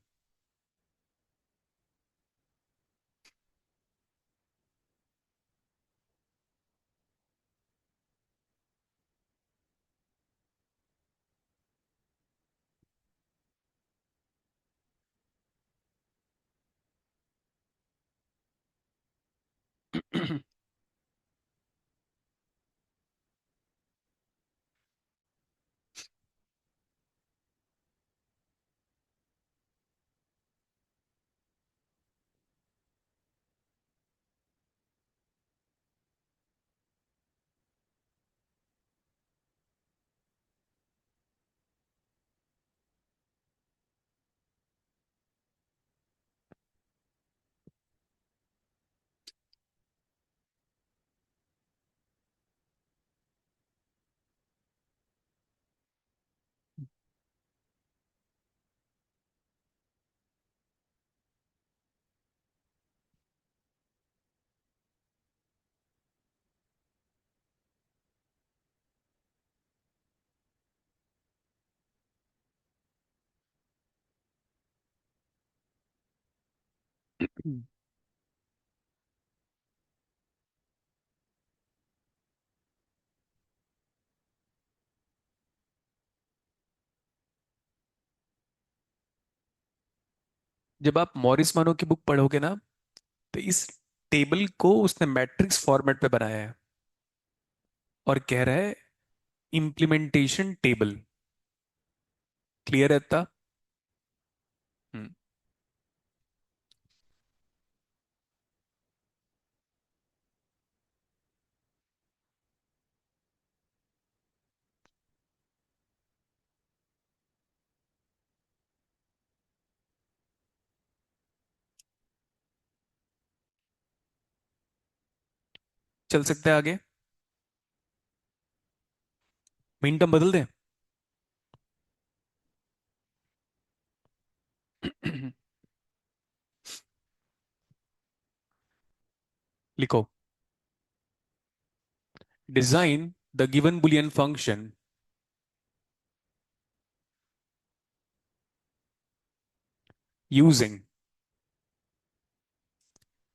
जब आप मॉरिस मानो की बुक पढ़ोगे ना, तो इस टेबल को उसने मैट्रिक्स फॉर्मेट पे बनाया है, और कह रहा है इम्प्लीमेंटेशन टेबल। क्लियर है इतना? हम्म। चल सकते हैं आगे। मिनटम बदल दें? लिखो, design the given Boolean function using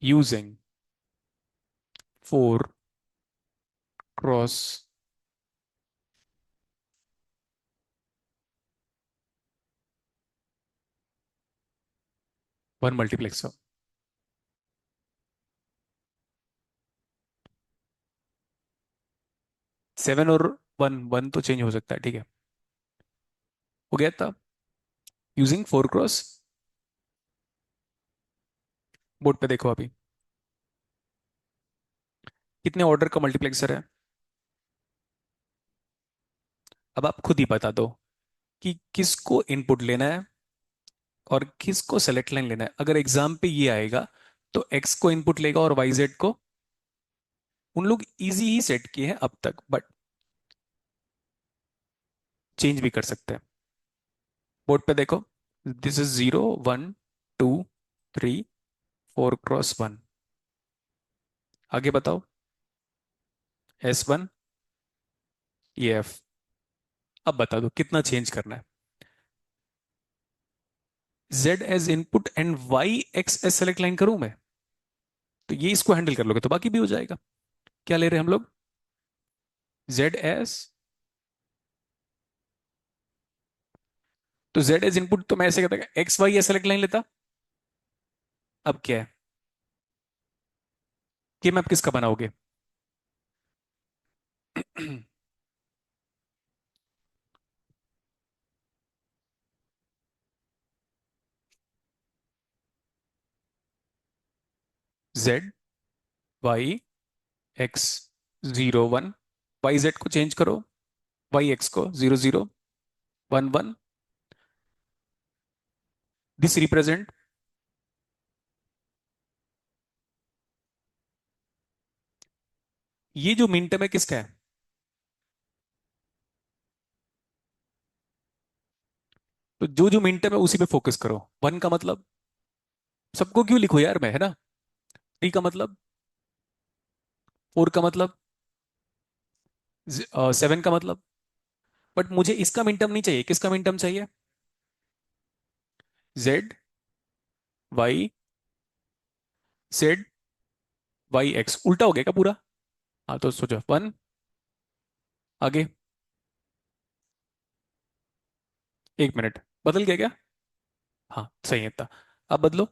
using 4 cross 1 multiplexer. 7 और 1, 1 तो चेंज हो सकता है, ठीक है। हो गया था। यूजिंग 4 क्रॉस, बोर्ड पे देखो अभी, कितने ऑर्डर का मल्टीप्लेक्सर है। अब आप खुद ही बता दो कि किसको इनपुट लेना है और किसको सेलेक्ट लाइन लेना है। अगर एग्जाम पे ये आएगा, तो एक्स को इनपुट लेगा और वाई जेड को। उन लोग इजी ही सेट किए हैं अब तक, बट चेंज भी कर सकते हैं। बोर्ड पे देखो, दिस इज 0 1 2 3 4 क्रॉस 1। आगे बताओ, S1 ये एफ। अब बता दो कितना चेंज करना है। Z as input and Y X as select line करूं मैं, तो ये इसको हैंडल कर लोगे तो बाकी भी हो जाएगा। क्या ले रहे हैं हम लोग? Z एज, तो Z एज इनपुट तो मैं ऐसे कहता X Y as select line लेता। अब क्या है कि मैप किसका बनाओगे? Z Y X 0 1, Y Z को चेंज करो, वाई एक्स को 0 0 1 1। दिस रिप्रेजेंट ये जो मिन टर्म है किसका है? तो जो जो मिन टर्म है उसी पे फोकस करो। वन का मतलब, सबको क्यों लिखो यार मैं, है ना। थ्री का मतलब, फोर का मतलब, सेवन का मतलब। बट मुझे इसका मिन टर्म नहीं चाहिए, किसका मिन टर्म चाहिए? Z Y, Z Y X, उल्टा हो गया क्या पूरा? हाँ तो सोचो, वन, आगे, एक मिनट, बदल गया क्या? हाँ सही है था। अब बदलो,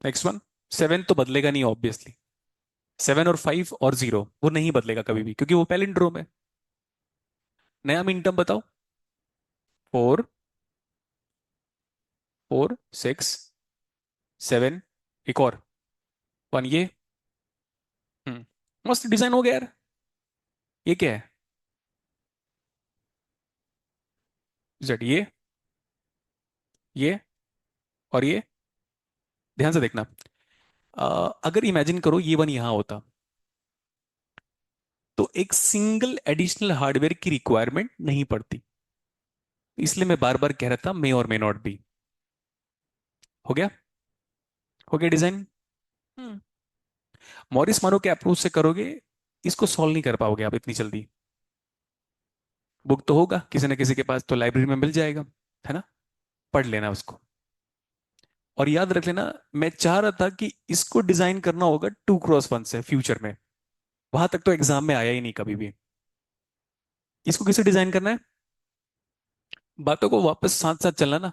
नेक्स्ट वन। सेवन तो बदलेगा नहीं ऑब्वियसली। सेवन और फाइव और जीरो वो नहीं बदलेगा कभी भी, क्योंकि वो पैलिंड्रोम है। नया मिन टर्म बताओ। फोर, फोर, सिक्स, सेवन, एक और, वन, ये। मस्त डिजाइन हो गया यार। ये क्या है? जेड, ये और ये। ध्यान से देखना। अगर इमेजिन करो ये वन यहां होता, तो एक सिंगल एडिशनल हार्डवेयर की रिक्वायरमेंट नहीं पड़ती। इसलिए मैं बार बार कह रहा था मे और मे नॉट बी। हो गया? हो गया डिजाइन। हम्म। मॉरिस मानो के अप्रोच से करोगे, इसको सॉल्व नहीं कर पाओगे आप इतनी जल्दी। बुक तो होगा किसी न किसी के पास, तो लाइब्रेरी में मिल जाएगा, है ना। पढ़ लेना उसको। और याद रख लेना, मैं चाह रहा था कि इसको डिजाइन करना होगा 2x1 से फ्यूचर में। वहां तक तो एग्जाम में आया ही नहीं कभी भी। इसको किसे डिजाइन करना है? बातों को वापस साथ साथ चलना ना।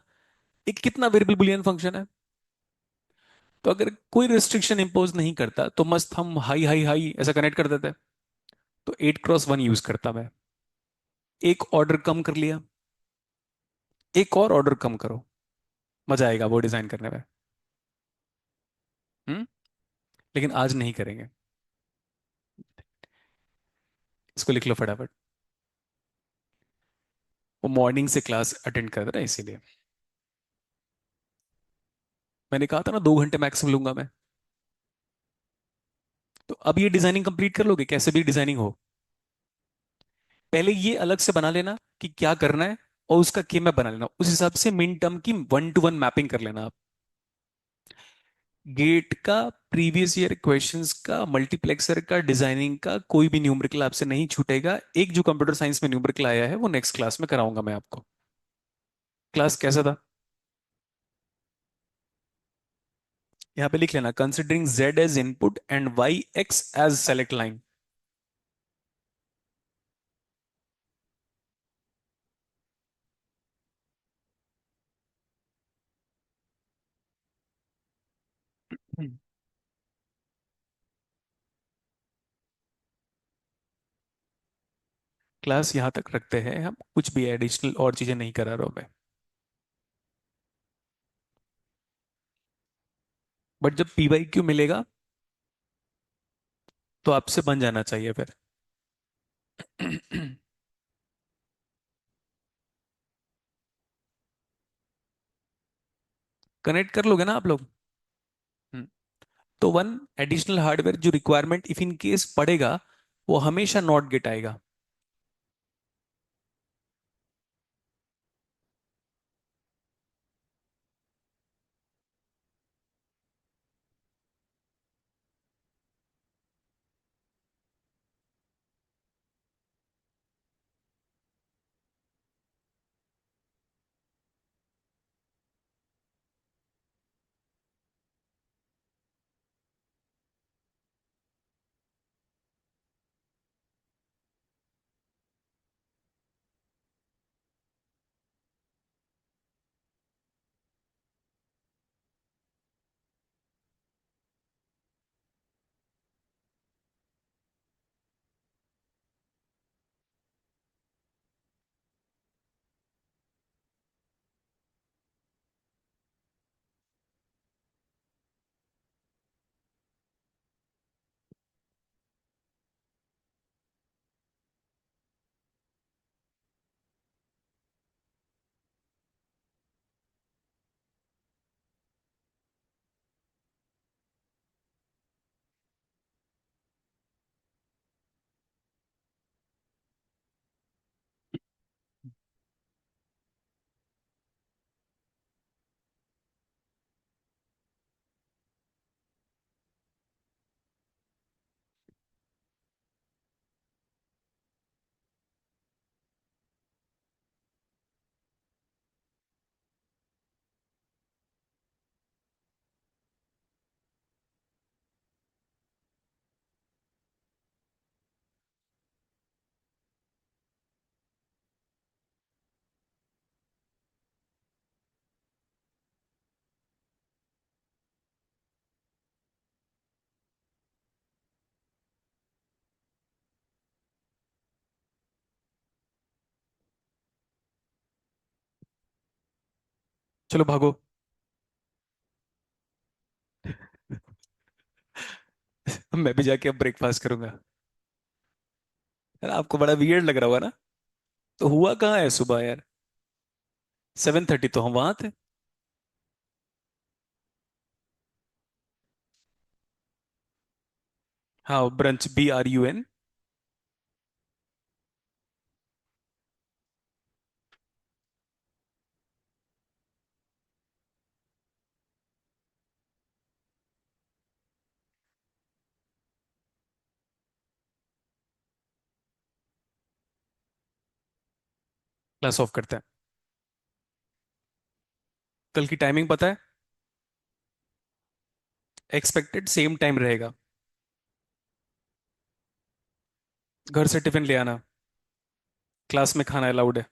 एक कितना वेरिएबल बुलियन फंक्शन है। तो अगर कोई रिस्ट्रिक्शन इंपोज नहीं करता तो मस्त हम हाई हाई हाई ऐसा कनेक्ट कर देते। तो 8x1 यूज करता मैं। एक ऑर्डर कम कर लिया, एक और ऑर्डर कम करो, मजा आएगा वो डिजाइन करने में। हम्म। लेकिन आज नहीं करेंगे। इसको लिख लो फटाफट। वो मॉर्निंग से क्लास अटेंड कर रहा है इसीलिए। मैंने कहा था ना 2 घंटे मैक्सिमम लूंगा मैं। तो अब ये डिजाइनिंग कंप्लीट कर लोगे कैसे भी डिजाइनिंग हो। पहले ये अलग से बना लेना कि क्या करना है, और उसका के मैप बना लेना, उस हिसाब से मिन टर्म की 1 to 1 मैपिंग कर लेना आप। गेट का, प्रीवियस ईयर क्वेश्चंस का, मल्टीप्लेक्सर का, डिजाइनिंग का कोई भी न्यूमेरिकल आपसे नहीं छूटेगा। एक जो कंप्यूटर साइंस में न्यूमेरिकल आया है वो नेक्स्ट क्लास में कराऊंगा मैं आपको। क्लास कैसा था? यहाँ पे लिख लेना, considering z as input and y x as select line. Class यहाँ तक रखते हैं हम, कुछ भी एडिशनल और चीजें नहीं करा रहा हूं मैं। बट जब PYQ मिलेगा तो आपसे बन जाना चाहिए फिर। कनेक्ट कर लोगे ना आप लोग? हम्म। तो वन एडिशनल हार्डवेयर जो रिक्वायरमेंट इफ इन केस पड़ेगा, वो हमेशा नॉट गेट आएगा। चलो भागो। मैं भी जाके अब ब्रेकफास्ट करूंगा। यार आपको बड़ा वियर्ड लग रहा होगा ना। तो हुआ कहाँ है सुबह यार? 7:30 तो हम वहां थे। हाँ, ब्रंच, BRUN। क्लास ऑफ करते हैं। कल की टाइमिंग पता है? एक्सपेक्टेड सेम टाइम रहेगा। घर से टिफिन ले आना। क्लास में खाना अलाउड है।